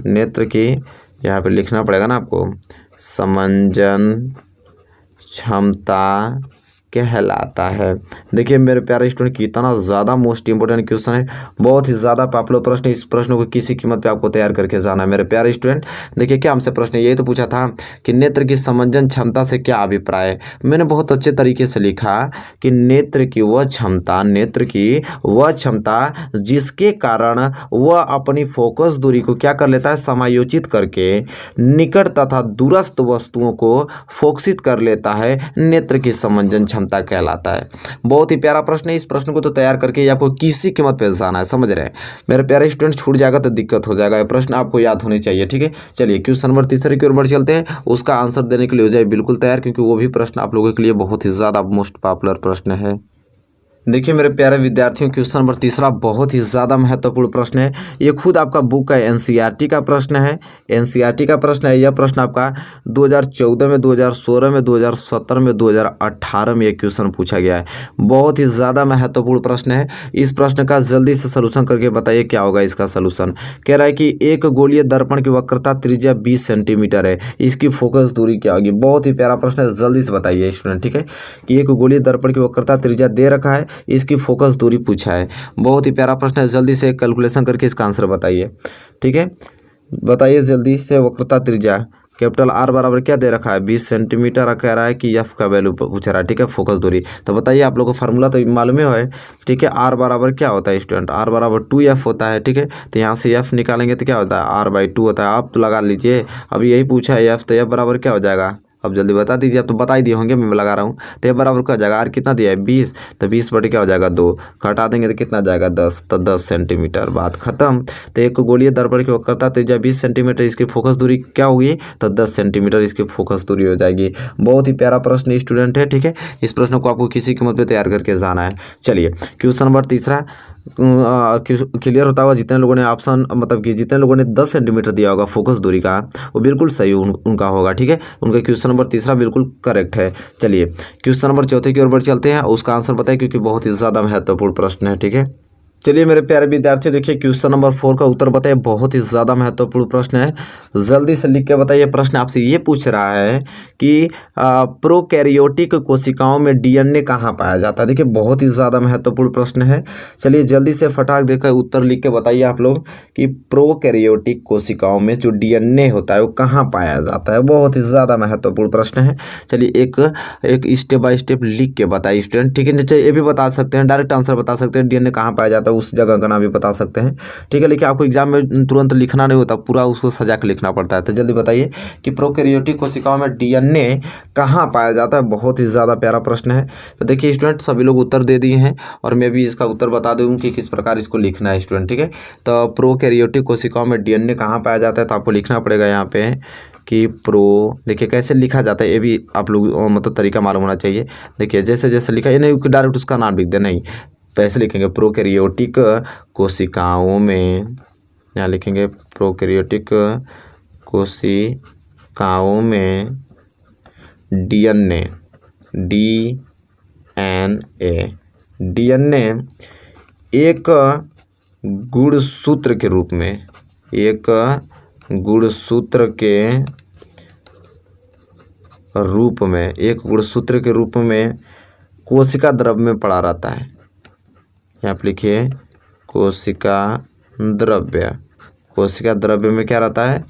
नेत्र की, यहाँ पे लिखना पड़ेगा ना आपको, समंजन क्षमता कहलाता है। देखिए मेरे प्यारे स्टूडेंट, कितना ज़्यादा मोस्ट इंपोर्टेंट क्वेश्चन है, बहुत ही ज़्यादा पॉपुलर प्रश्न। इस प्रश्न को किसी कीमत पे आपको तैयार करके जाना है मेरे प्यारे स्टूडेंट। देखिए क्या हमसे प्रश्न यही तो पूछा था कि नेत्र की समंजन क्षमता से क्या अभिप्राय है। मैंने बहुत अच्छे तरीके से लिखा कि नेत्र की वह क्षमता जिसके कारण वह अपनी फोकस दूरी को क्या कर लेता है, समायोजित करके निकट तथा दूरस्थ वस्तुओं को फोकसित कर लेता है, नेत्र की समंजन क्षमता कहलाता है। बहुत ही प्यारा प्रश्न है, इस प्रश्न को तो तैयार करके आपको किसी कीमत पे जाना है, समझ रहे हैं मेरे प्यारे स्टूडेंट। छूट जाएगा तो दिक्कत हो जाएगा, ये प्रश्न आपको याद होने चाहिए। ठीक है, चलिए क्वेश्चन नंबर 3 की ओर बढ़ चलते हैं, उसका आंसर देने के लिए हो जाए बिल्कुल तैयार, क्योंकि वो भी प्रश्न आप लोगों के लिए बहुत ही ज़्यादा मोस्ट पॉपुलर प्रश्न है। देखिए मेरे प्यारे विद्यार्थियों, क्वेश्चन नंबर तीसरा बहुत ही ज़्यादा महत्वपूर्ण प्रश्न है। ये खुद आपका बुक का एनसीईआरटी का प्रश्न है। एनसीईआरटी का प्रश्न है। यह प्रश्न आपका 2014 में, 2016 में, 2017 में, 2018 में ये क्वेश्चन पूछा गया है। बहुत ही ज़्यादा महत्वपूर्ण प्रश्न है। इस प्रश्न का जल्दी से सलूशन करके बताइए क्या होगा इसका सलूशन। कह रहा है कि एक गोलीय दर्पण की वक्रता त्रिज्या 20 सेंटीमीटर है, इसकी फोकस दूरी क्या होगी। बहुत ही प्यारा प्रश्न है, जल्दी से बताइए स्टूडेंट। ठीक है, कि एक गोलीय दर्पण की वक्रता त्रिज्या दे रखा है, इसकी फोकस दूरी पूछा है। बहुत ही प्यारा प्रश्न है, जल्दी से कैलकुलेशन करके इसका आंसर बताइए। ठीक है, बताइए जल्दी से। वक्रता त्रिज्या कैपिटल आर बराबर क्या दे रखा है, 20 सेंटीमीटर। कह रहा है कि एफ का वैल्यू पूछ रहा है। ठीक है, फोकस दूरी तो बताइए। आप लोगों को फार्मूला तो मालूम है। ठीक है, आर बराबर क्या होता है स्टूडेंट, आर बराबर 2F होता है। ठीक है, तो यहाँ से एफ निकालेंगे तो क्या होता है, R/2 होता है। आप तो लगा लीजिए, अब यही पूछा है एफ, तो एफ बराबर क्या हो जाएगा। अब जल्दी बता दीजिए, अब तो बता ही दिए होंगे, मैं लगा रहा हूँ। तो एफ बराबर क्या हो जाएगा, आर कितना दिया है 20, तो 20 बटे क्या हो जाएगा 2, घटा देंगे तो कितना जाएगा 10, तो 10 सेंटीमीटर। बात खत्म। तो एक गोलीय दर्पण की वक्रता त्रिज्या 20 सेंटीमीटर, इसकी फोकस दूरी क्या होगी, तो 10 सेंटीमीटर इसकी फोकस दूरी हो जाएगी। बहुत ही प्यारा प्रश्न स्टूडेंट है। ठीक है, इस प्रश्न को आपको किसी कीमत पे तैयार करके जाना है। चलिए क्वेश्चन नंबर तीसरा क्लियर होता हुआ। जितने लोगों ने ऑप्शन मतलब कि जितने लोगों ने 10 सेंटीमीटर दिया होगा फोकस दूरी का, वो बिल्कुल सही उनका होगा। ठीक है, उनका क्वेश्चन नंबर तीसरा बिल्कुल करेक्ट है। चलिए क्वेश्चन नंबर चौथे की ओर बढ़ चलते हैं, उसका आंसर बताएं क्योंकि बहुत ही ज़्यादा महत्वपूर्ण प्रश्न है। ठीक है, चलिए मेरे प्यारे विद्यार्थी, देखिए क्वेश्चन नंबर 4 का उत्तर बताइए। बहुत ही ज़्यादा महत्वपूर्ण प्रश्न है, जल्दी से लिख के बताइए। प्रश्न आपसे ये पूछ रहा है कि प्रोकैरियोटिक कोशिकाओं में डीएनए कहाँ पाया जाता है। देखिए बहुत ही ज़्यादा महत्वपूर्ण प्रश्न है। चलिए जल्दी से फटाक देकर उत्तर लिख के बताइए आप लोग कि प्रोकैरियोटिक कोशिकाओं में जो डीएनए होता है वो कहाँ पाया जाता है। बहुत ही ज़्यादा महत्वपूर्ण प्रश्न है। चलिए एक स्टेप बाय स्टेप लिख के बताइए स्टूडेंट। ठीक है, चलिए ये भी बता सकते हैं, डायरेक्ट आंसर बता सकते हैं, डीएनए कहाँ पाया जाता है उस जगह का नाम भी बता सकते हैं। ठीक है, लेकिन आपको एग्जाम में तुरंत लिखना नहीं होता, पूरा उसको सजा के लिखना पड़ता है। तो जल्दी बताइए कि प्रोकैरियोटिक कोशिकाओं में डीएनए कहाँ पाया जाता है। बहुत ही ज़्यादा प्यारा प्रश्न है। तो देखिए स्टूडेंट, सभी लोग उत्तर दे दिए हैं और मैं भी इसका उत्तर बता दूँ कि किस प्रकार इसको लिखना है स्टूडेंट। ठीक है, तो प्रोकैरियोटिक कोशिकाओं में डीएनए कहाँ पाया जाता है, तो आपको लिखना पड़ेगा यहाँ पे कि देखिए कैसे लिखा जाता है, ये भी आप लोग मतलब तरीका मालूम होना चाहिए। देखिए जैसे जैसे लिखा, ये नहीं डायरेक्ट उसका नाम लिख दे, नहीं, पैसे लिखेंगे प्रोकैरियोटिक कोशिकाओं में, यहाँ लिखेंगे प्रोकैरियोटिक कोशिकाओं में डीएनए एक गुणसूत्र के रूप में, एक गुणसूत्र के रूप में कोशिका द्रव में पड़ा रहता है। यहाँ पे लिखिए कोशिका द्रव्य में क्या रहता है,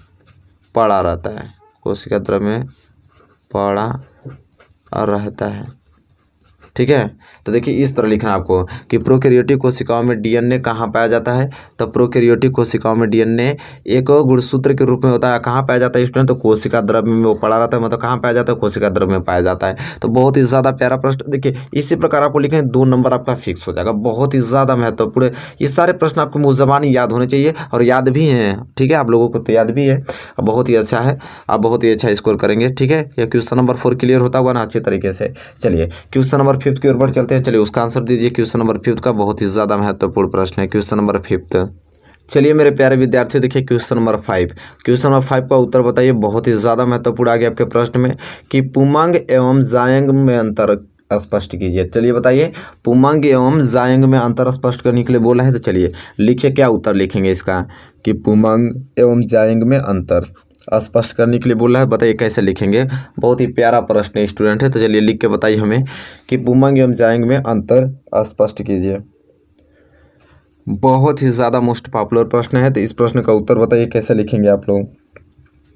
पड़ा रहता है। कोशिका द्रव्य में पड़ा रहता है। ठीक है, तो देखिए इस तरह लिखना आपको कि प्रोकैरियोटिक कोशिकाओं में डीएनए कहाँ पाया जाता है। तो प्रोकैरियोटिक कोशिकाओं में डीएनए एक गुणसूत्र के रूप में होता है। कहाँ पाया जाता है स्टूडेंट, तो कोशिका द्रव्य में वो पड़ा रहता है, मतलब कहाँ पाया जाता है, कोशिका द्रव्य में पाया जाता है। तो बहुत ही ज़्यादा प्यारा प्रश्न। देखिए इसी प्रकार आपको लिखें, 2 नंबर आपका फिक्स हो जाएगा। बहुत ही ज़्यादा महत्वपूर्ण, ये सारे प्रश्न आपको मुँह ज़बानी याद होने चाहिए और याद भी हैं। ठीक है, आप लोगों को तो याद भी है, बहुत ही अच्छा है, आप बहुत ही अच्छा स्कोर करेंगे। ठीक है, यह क्वेश्चन नंबर 4 क्लियर होता हुआ ना अच्छे तरीके से। चलिए क्वेश्चन नंबर 5 की ओर बढ़ चलते हैं। चलिए उसका आंसर दीजिए। क्वेश्चन नंबर 5 का बहुत ही ज़्यादा महत्वपूर्ण प्रश्न है, क्वेश्चन नंबर 5। चलिए मेरे प्यारे विद्यार्थी, देखिए क्वेश्चन नंबर 5। क्वेश्चन नंबर 5 का उत्तर बताइए। बहुत ही ज़्यादा महत्वपूर्ण आ गया आपके प्रश्न में कि पुमंग एवं जायंग में अंतर स्पष्ट कीजिए। चलिए बताइए, पुमंग एवं जायंग में अंतर स्पष्ट करने के लिए बोला है। तो चलिए लिखिए, क्या उत्तर लिखेंगे इसका कि पुमंग एवं जायंग में अंतर स्पष्ट करने के लिए बोला है। बताइए कैसे लिखेंगे। बहुत ही प्यारा प्रश्न स्टूडेंट है। तो चलिए लिख के बताइए हमें कि पुमंग एवं जायंग में अंतर स्पष्ट कीजिए। बहुत ही ज़्यादा मोस्ट पॉपुलर प्रश्न है। तो इस प्रश्न का उत्तर बताइए कैसे लिखेंगे आप लोग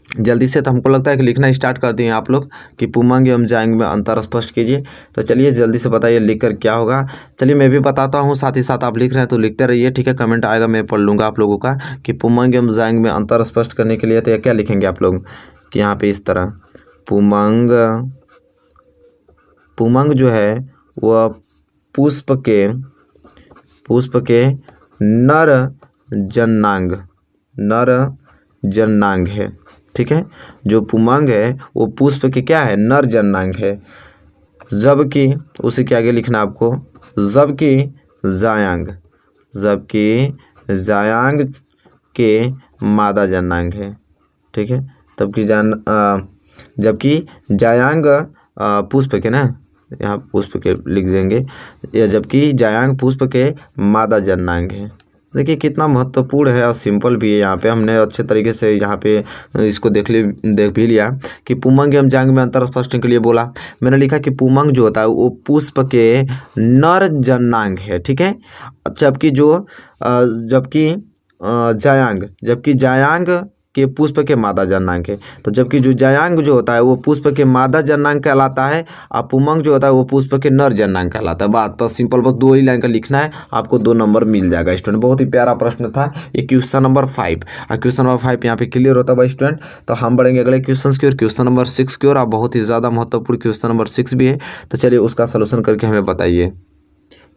जल्दी से। तो हमको लगता है कि लिखना स्टार्ट कर दिए आप लोग कि पुमंग एवं जायंग में अंतर स्पष्ट कीजिए। तो चलिए जल्दी से बताइए लिख कर क्या होगा। चलिए मैं भी बताता हूँ, साथ ही साथ आप लिख रहे हैं तो लिखते रहिए। ठीक है, कमेंट आएगा मैं पढ़ लूँगा आप लोगों का कि पुमंग एवं जायंग में अंतर स्पष्ट करने के लिए तो क्या लिखेंगे आप लोग कि यहाँ पे इस तरह पुमंग जो है वह पुष्प के नर जननांग है। ठीक है, जो पुमंग है वो पुष्प के क्या है, नर जननांग है। जबकि उसी के आगे लिखना आपको, जबकि जायांग के मादा जननांग है। ठीक है, जबकि जायांग पुष्प के ना, यहाँ पुष्प के लिख देंगे, या जबकि जायांग पुष्प के मादा जननांग है। देखिए कितना महत्वपूर्ण है और सिंपल भी है। यहाँ पे हमने अच्छे तरीके से यहाँ पे इसको देख भी लिया कि पुमंग एवं जांग में अंतर स्पष्ट के लिए बोला। मैंने लिखा कि पुमंग जो होता है वो पुष्प के नर जननांग है। ठीक है, जबकि जायांग के पुष्प के मादा जननांग है। तो जबकि जो जायांग जो होता है वो पुष्प के मादा जननांग कहलाता है और पुमंग जो होता है वो पुष्प के नर जननांग कहलाता है। बात बस सिंपल, बस 2 ही लाइन का लिखना है, आपको 2 नंबर मिल जाएगा स्टूडेंट। बहुत ही प्यारा प्रश्न था ये, क्वेश्चन नंबर 5। और क्वेश्चन नंबर 5 यहाँ पे क्लियर होता है स्टूडेंट। तो हम बढ़ेंगे अगले क्वेश्चन की ओर, क्वेश्चन नंबर 6 की ओर। बहुत ही ज़्यादा महत्वपूर्ण क्वेश्चन नंबर 6 भी है, तो चलिए उसका सोल्यूशन करके हमें बताइए।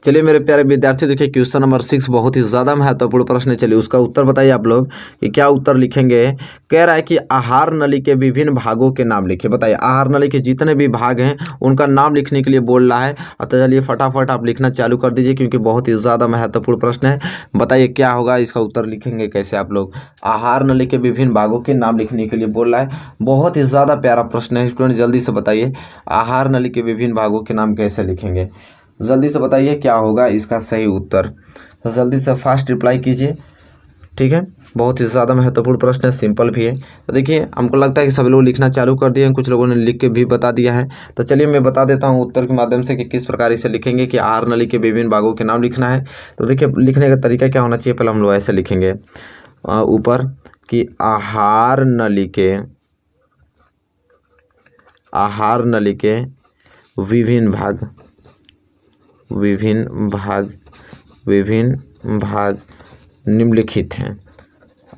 चलिए मेरे प्यारे विद्यार्थी, देखिए क्वेश्चन नंबर 6 बहुत ही ज़्यादा महत्वपूर्ण प्रश्न है। चलिए उसका उत्तर बताइए आप लोग कि क्या उत्तर लिखेंगे। कह रहा है कि आहार नली के विभिन्न भागों के नाम लिखिए। बताइए आहार नली के जितने भी भाग हैं उनका नाम लिखने के लिए बोल रहा है। तो चलिए फटाफट आप लिखना चालू कर दीजिए, क्योंकि बहुत ही ज़्यादा महत्वपूर्ण प्रश्न है। बताइए क्या होगा, इसका उत्तर लिखेंगे कैसे आप लोग। आहार नली के विभिन्न भागों के नाम लिखने के लिए बोल रहा है। बहुत ही ज़्यादा प्यारा प्रश्न है स्टूडेंट, जल्दी से बताइए आहार नली के विभिन्न भागों के नाम कैसे लिखेंगे। जल्दी से बताइए क्या होगा इसका सही उत्तर। तो जल्दी से फास्ट रिप्लाई कीजिए। ठीक है, बहुत ही ज़्यादा महत्वपूर्ण प्रश्न है, सिंपल भी है। तो देखिए हमको लगता है कि सभी लोग लिखना चालू कर दिए हैं, कुछ लोगों ने लिख के भी बता दिया है। तो चलिए मैं बता देता हूँ उत्तर के माध्यम से कि किस प्रकार इसे लिखेंगे कि आहार नली के विभिन्न भागों के नाम लिखना है। तो देखिए लिखने का तरीका क्या होना चाहिए, पहले हम लोग ऐसे लिखेंगे ऊपर कि आहार नली के विभिन्न भाग निम्नलिखित हैं।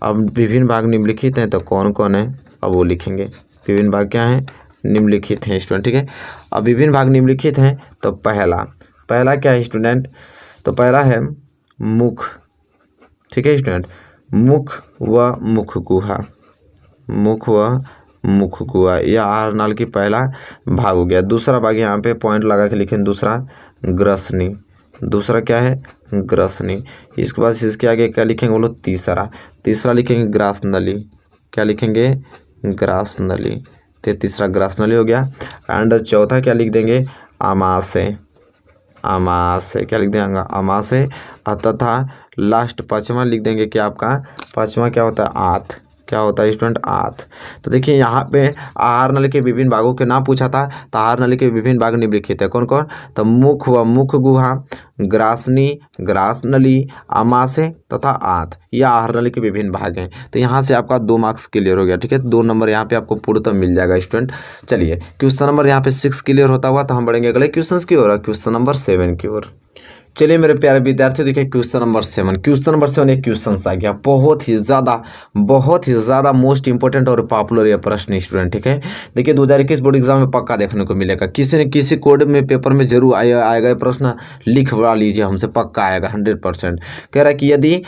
अब विभिन्न भाग निम्नलिखित हैं तो कौन कौन है, अब वो लिखेंगे। विभिन्न भाग क्या हैं, निम्नलिखित हैं स्टूडेंट। ठीक है, अब विभिन्न भाग निम्नलिखित हैं तो पहला क्या है स्टूडेंट, तो पहला है मुख। ठीक है स्टूडेंट, मुख व मुख गुहा, यह आहार नाल की पहला भाग हो गया। दूसरा भाग यहाँ पे पॉइंट लगा के लिखें, दूसरा ग्रसनी। दूसरा क्या है, ग्रसनी। इसके बाद इसके आगे क्या लिखेंगे बोलो, तीसरा लिखेंगे ग्रास नली। क्या लिखेंगे, ग्रास नली। तो तीसरा ग्रास नली हो गया। एंड चौथा क्या लिख देंगे, आमाशय। क्या लिख देंगे, आमाशय। तथा लास्ट पाँचवा लिख देंगे कि आपका पाँचवा क्या होता है, आंत। क्या होता है स्टूडेंट, आंत। तो देखिए यहाँ पे आहार नली के विभिन्न भागों के नाम पूछा था, तो आहार नली के विभिन्न भाग निम्नलिखित है। कौन कौन, तो मुख व मुख गुहा, ग्रासनी, ग्रास नली, आमाशय तथा आंत, यह आहार नली के विभिन्न भाग हैं। तो यहाँ से आपका 2 मार्क्स क्लियर हो गया। ठीक है, 2 नंबर यहाँ पे आपको पूर्णतः मिल जाएगा स्टूडेंट। चलिए क्वेश्चन नंबर यहाँ पे 6 क्लियर होता हुआ, तो हम बढ़ेंगे अगले क्वेश्चन की ओर, क्वेश्चन नंबर 7 की ओर। चलिए मेरे प्यारे विद्यार्थियों, देखिए क्वेश्चन नंबर 7 एक क्वेश्चन आ गया, बहुत ही ज़्यादा मोस्ट इंपॉर्टेंट और पॉपुलर ये प्रश्न स्टूडेंट। ठीक है, देखिए 2021 बोर्ड एग्जाम में पक्का देखने को मिलेगा, किसी न किसी कोड में पेपर में जरूर आएगा ये प्रश्न, लिखवा लीजिए हमसे, पक्का आएगा 100%। कह रहा है कि यदि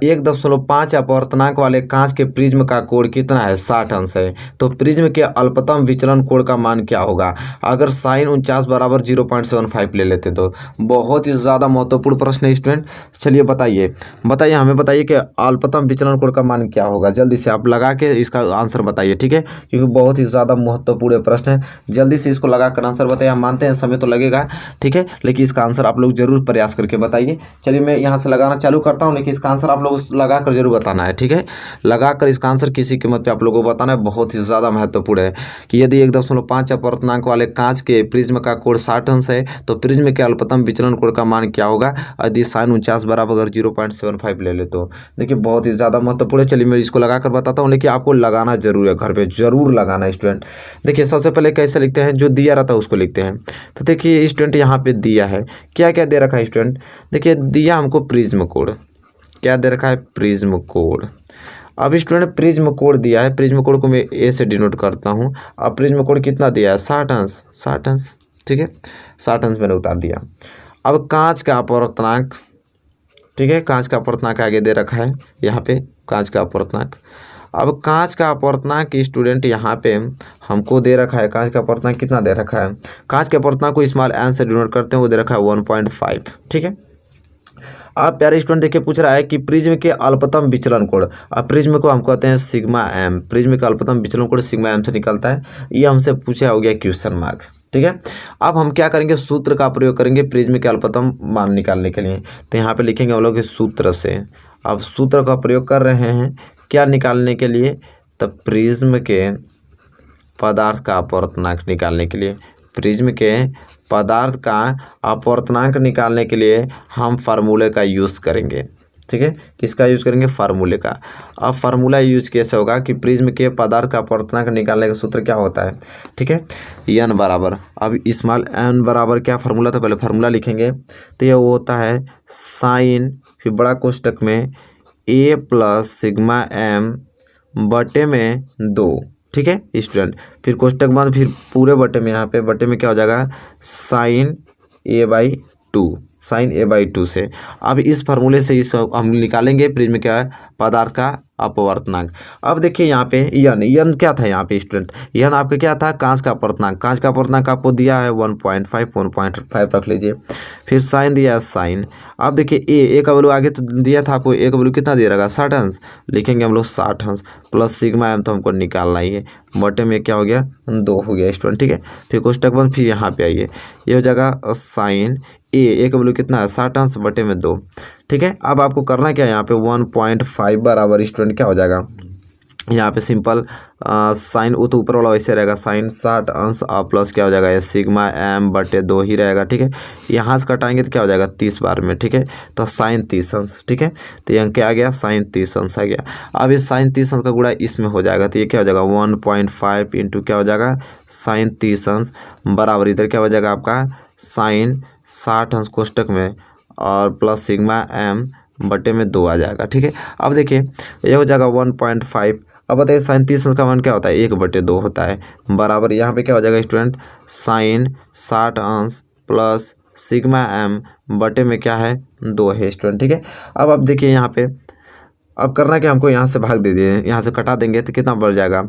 1.5 अपवर्तनांक वाले कांच के प्रिज्म का कोण कितना है, 60 अंश है, तो प्रिज्म के अल्पतम विचलन कोण का मान क्या होगा अगर साइन 49 बराबर 0.75 ले लेते तो। बहुत ही ज़्यादा महत्वपूर्ण प्रश्न है स्टूडेंट। चलिए बताइए हमें बताइए कि अल्पतम विचलन कोण का मान क्या होगा। जल्दी से आप लगा के इसका आंसर बताइए। ठीक है, क्योंकि बहुत ही ज़्यादा महत्वपूर्ण प्रश्न है, जल्दी से इसको लगा कर आंसर बताइए। हम मानते हैं समय तो लगेगा, ठीक है, लेकिन इसका आंसर आप लोग जरूर प्रयास करके बताइए। चलिए मैं यहाँ से लगाना चालू करता हूँ, लेकिन इसका आंसर आप लोग लगा कर जरूर बताना है। ठीक है, लगा कर इसका आंसर किसी कीमत पे आप लोगों को बताना है। बहुत ही ज़्यादा महत्वपूर्ण है कि यदि 1.5 अपवर्तनांक वाले कांच के प्रिज्म का कोण 60 अंश है, तो प्रिज्म के अल्पतम विचलन कोण का मान क्या होगा यदि साइन 49 बराबर अगर 0.75 ले ले तो। देखिए बहुत ही ज़्यादा महत्वपूर्ण है। चलिए मैं इसको लगा कर बताता हूँ, लेकिन आपको लगाना जरूर है, घर पे जरूर लगाना है स्टूडेंट। देखिए सबसे पहले कैसे लिखते हैं, जो दिया रहता है उसको लिखते हैं। तो देखिए स्टूडेंट यहाँ पे दिया है, क्या क्या दे रखा है स्टूडेंट, देखिए दिया हमको प्रिज्म कोण, क्या दे रखा है, प्रिज्म कोण। अब स्टूडेंट प्रिज्म कोण दिया है, प्रिज्म कोण को मैं ए से डिनोट करता हूँ। अब प्रिज्म कोण कितना दिया है, 60 अंश। ठीक है, 60 अंश मैंने उतार दिया। अब कांच का अपवर्तनांक, ठीक है, कांच का अपवर्तनांक आगे दे रखा है यहाँ पे, कांच का अपवर्तनांक। अब कांच का अपवर्तनांक स्टूडेंट यहाँ पे हमको दे रखा है, कांच का अपवर्तनांक कितना दे रखा है, कांच के अपवर्तनांक को स्मॉल एन से डिनोट करते हैं, वो दे रखा है 1.5। ठीक है। आप प्यारे स्टूडेंट देखिए पूछ रहा है कि प्रिज्म के अल्पतम विचलन कोण, अब प्रिज्म को हम कहते हैं सिग्मा एम, प्रिज्म का अल्पतम विचलन कोण सिग्मा एम से निकलता है। ये हमसे पूछा हो गया क्वेश्चन मार्क। ठीक है। अब हम क्या करेंगे, सूत्र का प्रयोग करेंगे प्रिज्म के अल्पतम मान निकालने के लिए। तो यहाँ पे लिखेंगे हम लोग इस सूत्र से, अब सूत्र का प्रयोग कर रहे हैं क्या निकालने के लिए, तब प्रिज्म के पदार्थ का अपवर्तनांक निकालने के लिए, प्रिज्म के पदार्थ का अपवर्तनांक निकालने के लिए हम फार्मूले का यूज़ करेंगे। ठीक है, किसका यूज़ करेंगे, फार्मूले का। अब फार्मूला यूज कैसे होगा कि प्रिज्म के पदार्थ का अपवर्तनांक निकालने का सूत्र क्या होता है। ठीक है, एन बराबर, अब स्मॉल एन बराबर क्या फार्मूला था, पहले फार्मूला लिखेंगे। तो ये होता है साइन, फिर बड़ा कोष्टक में ए प्लस सिग्मा एम बटे में 2। ठीक है स्टूडेंट, फिर कोष्टक बंद, फिर पूरे बटे में, यहाँ पे बटे में क्या हो जाएगा साइन a/2, साइन a/2 से। अब इस फार्मूले से इस हम निकालेंगे प्रिज्म क्या पदार्थ का अपवर्तनांक। अब देखिए यहाँ पे यन क्या था, यहाँ पे स्टूडेंट यन आपका क्या था, कांच का अपवर्तनांक, कांच का अपवर्तनांक आपको दिया है 1.5 रख लीजिए। फिर साइन दिया है साइन। अब देखिए ए का वैल्यू आगे तो दिया था आपको, ए का वैल्यू कितना दिया रहेगा 60 अंश, लिखेंगे हम लोग 60 अंश प्लस सिग्मा एम तो हमको निकालना ही है, बटे में क्या हो गया 2 हो गया स्टूडेंट। ठीक है, फिर कोष्टक बंद, फिर यहाँ पे आइए, ये हो जाएगा साइन ए का वैल्यू कितना है 60 अंश बटे में 2। ठीक है, अब आपको करना क्या है, यहाँ पे 1.5 बराबर स्टूडेंट क्या हो जाएगा, यहाँ पे सिंपल साइन वो तो ऊपर वाला वैसे रहेगा, साइन 60 अंश और प्लस क्या हो जाएगा ये सिग्मा एम बटे 2 ही रहेगा। ठीक है, यहाँ से कटाएंगे तो क्या हो जाएगा 30 बार में। ठीक है, तो साइन 30 अंश। ठीक है, तो यहाँ क्या आ गया साइन 30 अंश आ गया। अब इस साइन 30 अंश का गुणा इसमें हो जाएगा, तो ये क्या हो जाएगा 1.5 इंटू क्या हो जाएगा साइन 30 अंश बराबर इधर क्या हो जाएगा आपका साइन 60 अंश कोष्टक में और प्लस सिग्मा एम बटे में 2 आ जाएगा। ठीक है, अब देखिए ये हो जाएगा 1.5। अब बताइए साइन 30 अंश का मान क्या होता है 1/2 होता है, बराबर यहाँ पे क्या हो जाएगा स्टूडेंट साइन 60 अंश प्लस सिग्मा एम बटे में क्या है 2 है स्टूडेंट। ठीक है, अब देखिए यहाँ पे अब करना क्या, हमको यहाँ से भाग दे दिए, यहाँ से कटा देंगे तो कितना बढ़ जाएगा,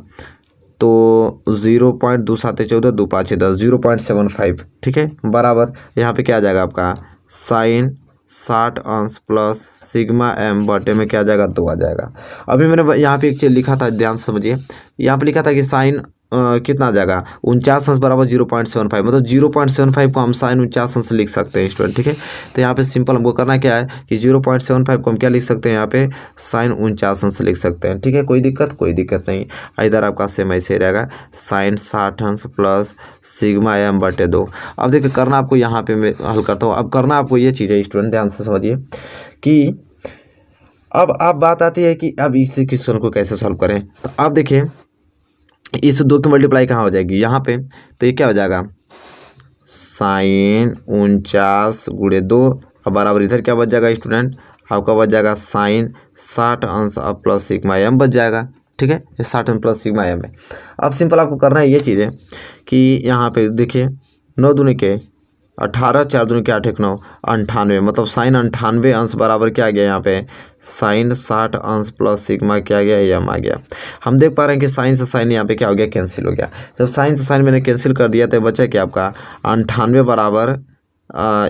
तो 0.274 2 5 10 0.75। ठीक है, बराबर यहाँ पे क्या आ जाएगा आपका साइन 60 अंश प्लस सिग्मा एम बटे में क्या आ जाएगा 2 आ जाएगा। अभी मैंने यहाँ पे एक चीज़ लिखा था, ध्यान से समझिए, यहाँ पे लिखा था कि साइन कितना आ जाएगा 49 अंश बराबर 0.75, मतलब 0.75 को हम साइन 49 अंश लिख सकते हैं स्टूडेंट। ठीक है, तो यहाँ पे सिंपल हमको करना क्या है कि 0.75 को हम क्या लिख सकते हैं, यहाँ पे साइन 49 अंश लिख सकते हैं। ठीक है, कोई दिक्कत नहीं, इधर आपका सेम ऐसे रहेगा साइन 60 अंश प्लस सिग्मा एम बटे 2। अब देखिए करना आपको यहाँ पे मैं हल करता हूँ। अब करना आपको ये चीज़ है स्टूडेंट, ध्यान से समझिए कि अब बात आती है कि अब इस क्वेश्चन को कैसे सॉल्व करें। तो अब देखिए इस 2 की मल्टीप्लाई कहाँ हो जाएगी यहाँ पे, तो ये क्या हो जाएगा साइन 49 गुणे 2 और बराबर इधर क्या बच जाएगा स्टूडेंट, आपका बच जाएगा साइन 60 अंश और प्लस सिग्मा एम बच जाएगा। ठीक है, ये 60 अंश प्लस सिग्मा एम है। अब सिंपल आपको करना है ये चीज़ है कि यहाँ पे देखिए 9 दूनी के 18 4 दूनी के 8 1 9 98, मतलब साइन 98 अंश बराबर क्या आ गया यहाँ पे साइन 60 अंश प्लस सिग्मा क्या आ गया एम आ गया। हम देख पा रहे हैं कि साइन से साइन यहाँ पे क्या हो गया कैंसिल हो गया। जब साइन से साइन मैंने कैंसिल कर दिया तो बचा क्या आपका 98 बराबर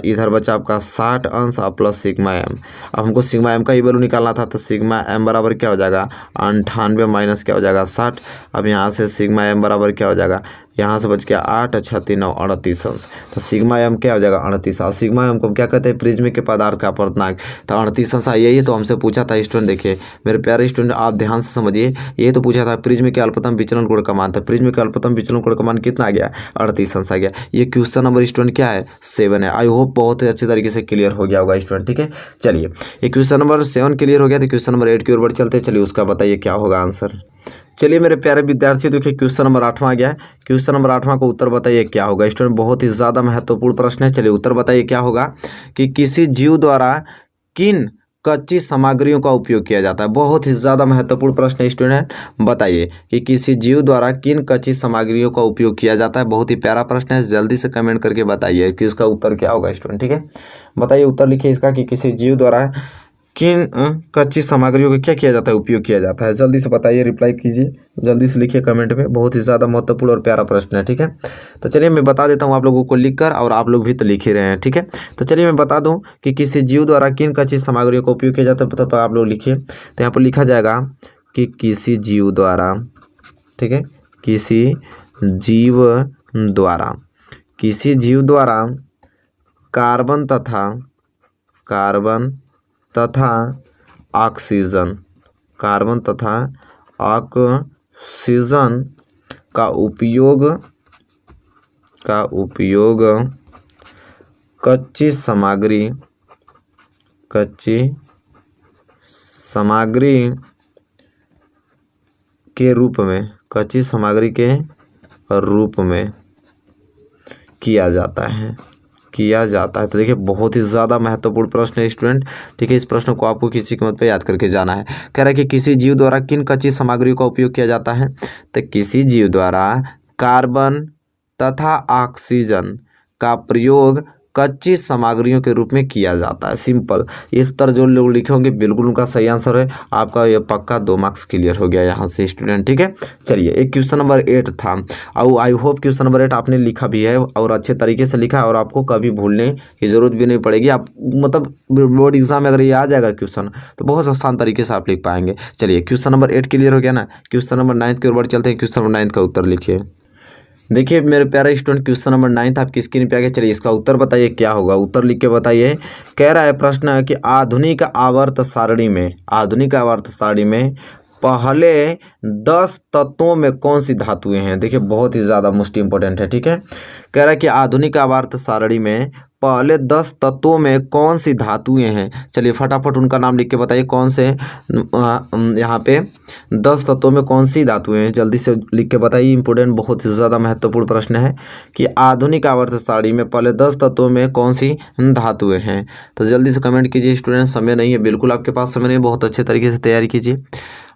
इधर बचा आपका 60 अंश और प्लस सिग्मा एम। अब हमको सिग्मा एम का ही वैल्यू निकालना था, तो सिग्मा एम बराबर क्या हो जाएगा 98 माइनस क्या हो जाएगा 60। अब यहाँ से सिग्मा एम बराबर क्या हो जाएगा, यहाँ से बच गया 8 6 3 9 38 अंश, तो सिग्मा एम क्या हो जाएगा 38 अंश। सिग्मा एम को क्या कहते हैं प्रिज्म के पदार्थ का अपवर्तनांक, तो 38 अंश यही तो हमसे पूछा था स्टूडेंट। देखिए मेरे प्यारे स्टूडेंट आप ध्यान से समझिए, ये तो पूछा था प्रिज्म के अल्पतम विचलन कोण का मान, था प्रिज्म के अल्पतम विचलन कोण का मान कितना आ गया 38 अंश आ गया। ये क्वेश्चन नंबर स्टूडेंट क्या है 7 है। आई होप बहुत ही अच्छी तरीके से क्लियर हो गया होगा स्टूडेंट। ठीक है, चलिए ये क्वेश्चन नंबर 7 क्लियर हो गया, तो क्वेश्चन नंबर 8 की ओर बढ़ चलते हैं। चलिए उसका बताइए क्या होगा आंसर। चलिए मेरे प्यारे विद्यार्थी देखिए क्वेश्चन नंबर 8वां आ गया है। क्वेश्चन नंबर 8वां को उत्तर बताइए क्या होगा स्टूडेंट, बहुत ही ज़्यादा महत्वपूर्ण प्रश्न है। चलिए उत्तर बताइए क्या होगा कि किसी जीव द्वारा किन कच्ची सामग्रियों का उपयोग किया जाता है। बहुत ही ज़्यादा महत्वपूर्ण प्रश्न है स्टूडेंट, बताइए कि किसी जीव द्वारा किन कच्ची सामग्रियों का उपयोग किया जाता है। बहुत ही प्यारा प्रश्न है, जल्दी से कमेंट करके बताइए कि इसका उत्तर क्या होगा स्टूडेंट। ठीक है, बताइए उत्तर लिखिए इसका कि किसी जीव द्वारा किन कच्ची सामग्रियों का क्या किया जाता है, उपयोग किया जाता है? जल्दी से बताइए, रिप्लाई कीजिए, जल्दी से लिखिए कमेंट में। बहुत ही ज़्यादा महत्वपूर्ण और प्यारा प्रश्न है, ठीक है। तो चलिए मैं बता देता हूँ आप लोगों को लिखकर, और आप लोग भी तो लिख ही रहे हैं, ठीक है। तो चलिए मैं बता दूँ कि किसी जीव द्वारा किन कच्ची सामग्रियों का उपयोग किया जाता है, तो आप लोग लिखिए। तो यहाँ पर लिखा जाएगा कि किसी जीव द्वारा, ठीक है, किसी जीव द्वारा, किसी जीव द्वारा कार्बन तथा ऑक्सीजन, कार्बन तथा ऑक्सीजन का उपयोग कच्ची सामग्री के रूप में, कच्ची सामग्री के रूप में किया जाता है। तो देखिए बहुत ही ज़्यादा महत्वपूर्ण प्रश्न है स्टूडेंट, ठीक है। इस प्रश्न को आपको किसी कीमत पे याद करके जाना है। कह रहा है कि किसी जीव द्वारा किन कच्ची सामग्रियों का उपयोग किया जाता है, तो किसी जीव द्वारा कार्बन तथा ऑक्सीजन का प्रयोग कच्ची सामग्रियों के रूप में किया जाता है। सिंपल, इस तरह जो लोग लिखे होंगे बिल्कुल उनका सही आंसर है। आपका ये पक्का 2 मार्क्स क्लियर हो गया यहाँ से स्टूडेंट, ठीक है। चलिए एक क्वेश्चन नंबर 8 था, और आई होप क्वेश्चन नंबर 8 आपने लिखा भी है और अच्छे तरीके से लिखा है, और आपको कभी भूलने की जरूरत भी नहीं पड़ेगी। आप मतलब बोर्ड एग्जाम में अगर ये आ जाएगा क्वेश्चन, तो बहुत आसान तरीके से आप लिख पाएंगे। चलिए क्वेश्चन नंबर 8 क्लियर हो गया ना। क्वेश्चन नंबर 9 की ओर बढ़ चलते हैं। क्वेश्चन नंबर 9 का उत्तर लिखिए। देखिए मेरे प्यारे स्टूडेंट, क्वेश्चन नंबर 9 आपकी स्क्रीन पे आ गया। चलिए इसका उत्तर बताइए क्या होगा, उत्तर लिख के बताइए। कह रहा है प्रश्न कि आधुनिक आवर्त सारणी में पहले 10 तत्वों में कौन सी धातुएं हैं? देखिए बहुत ही ज़्यादा मोस्ट इंपॉर्टेंट है, ठीक है। कह रहा है कि आधुनिक आवर्त सारणी में पहले 10 तत्वों में कौन सी धातुएं हैं? चलिए फटाफट उनका नाम लिख के बताइए, कौन से यहाँ पे 10 तत्वों में कौन सी धातुएं हैं, जल्दी से लिख के बताइए। इंपॉर्टेंट, बहुत ही ज़्यादा महत्वपूर्ण प्रश्न है कि आधुनिक आवर्त सारणी में पहले 10 तत्वों में कौन सी धातुएं हैं। तो जल्दी से कमेंट कीजिए स्टूडेंट, समय नहीं है, बिल्कुल आपके पास समय नहीं है, बहुत अच्छे तरीके से तैयारी कीजिए।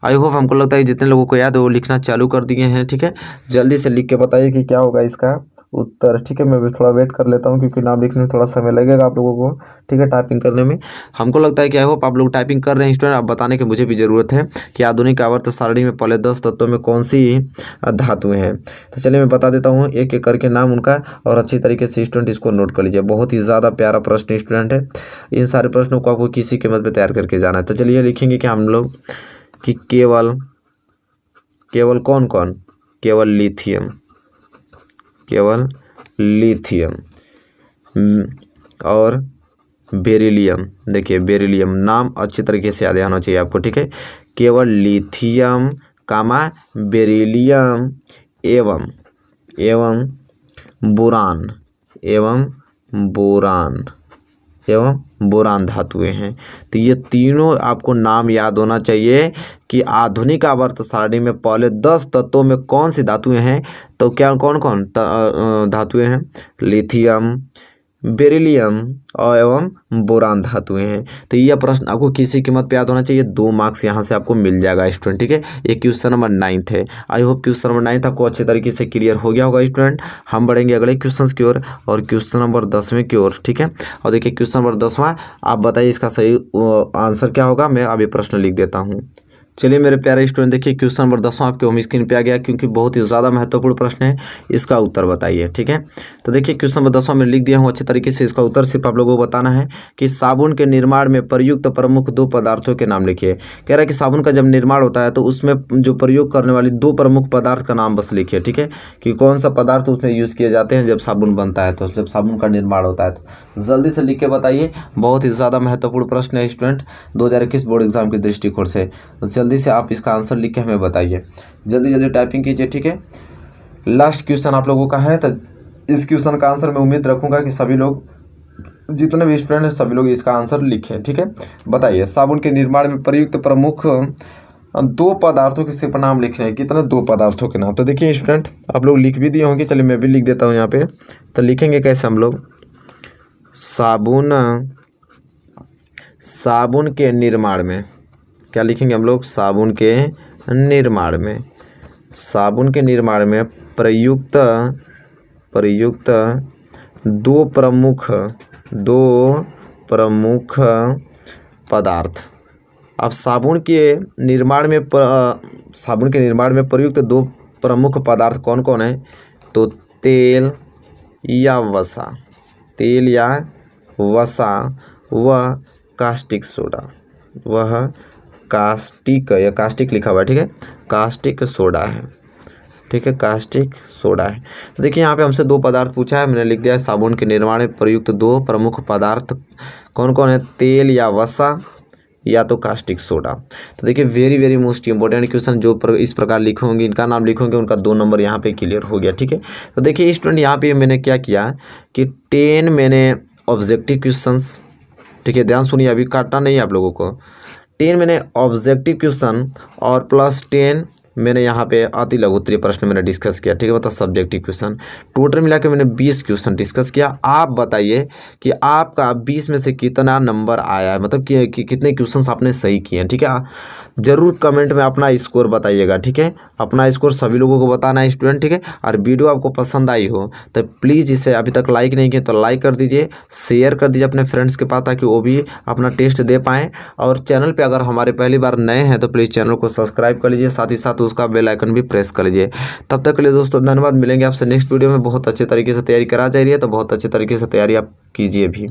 आई होप, हमको लगता है जितने लोगों को याद है वो लिखना चालू कर दिए हैं, ठीक है। जल्दी से लिख के बताइए कि क्या होगा इसका उत्तर, ठीक है। मैं भी थोड़ा वेट कर लेता हूँ क्योंकि नाम लिखने में थोड़ा समय लगेगा आप लोगों को, ठीक है, टाइपिंग करने में। हमको लगता है कि आई होप आप लोग टाइपिंग कर रहे हैं स्टूडेंट। आप बताने की मुझे भी ज़रूरत है कि आधुनिक आवर्त सारणी में पहले 10 तत्वों में कौन सी धातुएं हैं। तो चलिए मैं बता देता हूँ एक एक करके नाम उनका, और अच्छी तरीके से स्टूडेंट इसको नोट कर लीजिए। बहुत ही ज़्यादा प्यारा प्रश्न स्टूडेंट है। इन सारे प्रश्नों को आपको किसी कीमत पर तैयार करके जाना है। तो चलिए लिखेंगे कि हम लोग कि केवल कौन कौन, केवल लिथियम और बेरिलियम। देखिए बेरिलियम नाम अच्छी तरीके से याद आना चाहिए आपको, ठीक है। केवल लिथियम कामा बेरिलियम एवं बोरान धातुएं हैं। तो ये तीनों आपको नाम याद होना चाहिए कि आधुनिक आवर्त सारणी में पहले 10 तत्वों में कौन सी धातुएं हैं। तो क्या कौन कौन धातुएं हैं? लिथियम, बेरिलियम और एवं बोरान धातुएं हैं। तो यह प्रश्न आपको किसी कीमत पे याद होना चाहिए। 2 मार्क्स यहाँ से आपको मिल जाएगा स्टूडेंट, ठीक है। ये क्वेश्चन नंबर 9 है। आई होप क्वेश्चन नंबर 9 आपको अच्छे तरीके से क्लियर हो गया होगा स्टूडेंट। हम बढ़ेंगे अगले क्वेश्चन की ओर, और क्वेश्चन नंबर 10वें की ओर, ठीक है। और देखिए क्वेश्चन नंबर 10वां, आप बताइए इसका सही आंसर क्या होगा। मैं अभी प्रश्न लिख देता हूँ। चलिए मेरे प्यारे स्टूडेंट, देखिए क्वेश्चन नंबर 10वां आपके होम स्क्रीन पे आ गया, क्योंकि बहुत ही ज़्यादा महत्वपूर्ण प्रश्न है। इसका उत्तर बताइए, ठीक है। तो देखिए क्वेश्चन नंबर 10वां में लिख दिया हूँ अच्छे तरीके से। इसका उत्तर सिर्फ आप लोगों को बताना है कि साबुन के निर्माण में प्रयुक्त प्रमुख 2 पदार्थों के नाम लिखिए। कह रहा है कि साबुन का जब निर्माण होता है तो उसमें जो प्रयोग करने वाली 2 प्रमुख पदार्थ का नाम बस लिखिए, ठीक है, कि कौन सा पदार्थ उसमें यूज़ किए जाते हैं जब साबुन बनता है, तो जब साबुन का निर्माण होता है। तो जल्दी से लिख के बताइए। बहुत ही ज़्यादा महत्वपूर्ण प्रश्न है स्टूडेंट 2021 बोर्ड एग्जाम के दृष्टिकोण से। तो जल्दी से आप इसका आंसर लिख के हमें बताइए, जल्दी जल्दी टाइपिंग कीजिए, ठीक है। लास्ट क्वेश्चन आप लोगों का है, तो इस क्वेश्चन का आंसर मैं उम्मीद रखूंगा कि सभी लोग, जितने भी स्टूडेंट हैं सभी लोग इसका आंसर लिखें, ठीक है। बताइए साबुन के निर्माण में प्रयुक्त प्रमुख 2 पदार्थों के सिर्फ नाम लिखने हैं। कितने? 2 पदार्थों के नाम। तो देखिए स्टूडेंट आप लोग लिख भी दिए होंगे, चलिए मैं भी लिख देता हूँ यहाँ पे। तो लिखेंगे कैसे हम लोग? साबुन के निर्माण में क्या लिखेंगे हम लोग? साबुन के निर्माण में प्रयुक्त 2 प्रमुख पदार्थ। अब साबुन के निर्माण में प्रयुक्त दो प्रमुख पदार्थ कौन कौन है? तो तेल या वसा व कास्टिक सोडा। वह कास्टिक लिखा हुआ है, ठीक है, कास्टिक सोडा है, ठीक है, कास्टिक सोडा है। तो देखिए यहाँ पे हमसे दो पदार्थ पूछा है, मैंने लिख दिया है साबुन के निर्माण में प्रयुक्त दो प्रमुख पदार्थ कौन कौन है? तेल या वसा या तो कास्टिक सोडा। तो देखिए very very most important question जो इस प्रकार लिखोगे, इनका नाम लिखोगे, उनका 2 नंबर यहाँ पे क्लियर हो गया, ठीक है। तो देखिए स्टूडेंट यहाँ पे मैंने क्या किया कि 10 मैंने ऑब्जेक्टिव क्वेश्चंस, ठीक है, ध्यान सुनिए, अभी काटना नहीं है आप लोगों को। 10 मैंने ऑब्जेक्टिव क्वेश्चन और प्लस 10 मैंने यहाँ पे अति लघु उत्तरीय प्रश्न मैंने डिस्कस किया, ठीक है, मतलब सब्जेक्टिव क्वेश्चन। टोटल मिला के मैंने 20 क्वेश्चन डिस्कस किया। आप बताइए कि आपका 20 में से कितना नंबर आया है, मतलब कि कितने क्वेश्चन आपने सही किए हैं, ठीक है। जरूर कमेंट में अपना स्कोर बताइएगा, ठीक है, अपना स्कोर सभी लोगों को बताना है स्टूडेंट, ठीक है। और वीडियो आपको पसंद आई हो तो प्लीज़ इसे अभी तक लाइक नहीं किया तो लाइक कर दीजिए, शेयर कर दीजिए अपने फ्रेंड्स के पास ताकि वो भी अपना टेस्ट दे पाएँ। और चैनल पे अगर हमारे पहली बार नए हैं तो प्लीज़ चैनल को सब्सक्राइब कर लीजिए, साथ ही साथ उसका बेल आइकन भी प्रेस कर लीजिए। तब तक के लिए दोस्तों धन्यवाद, मिलेंगे आपसे नेक्स्ट वीडियो में। बहुत अच्छे तरीके से तैयारी करा जा रही है तो बहुत अच्छे तरीके से तैयारी आप कीजिए भी।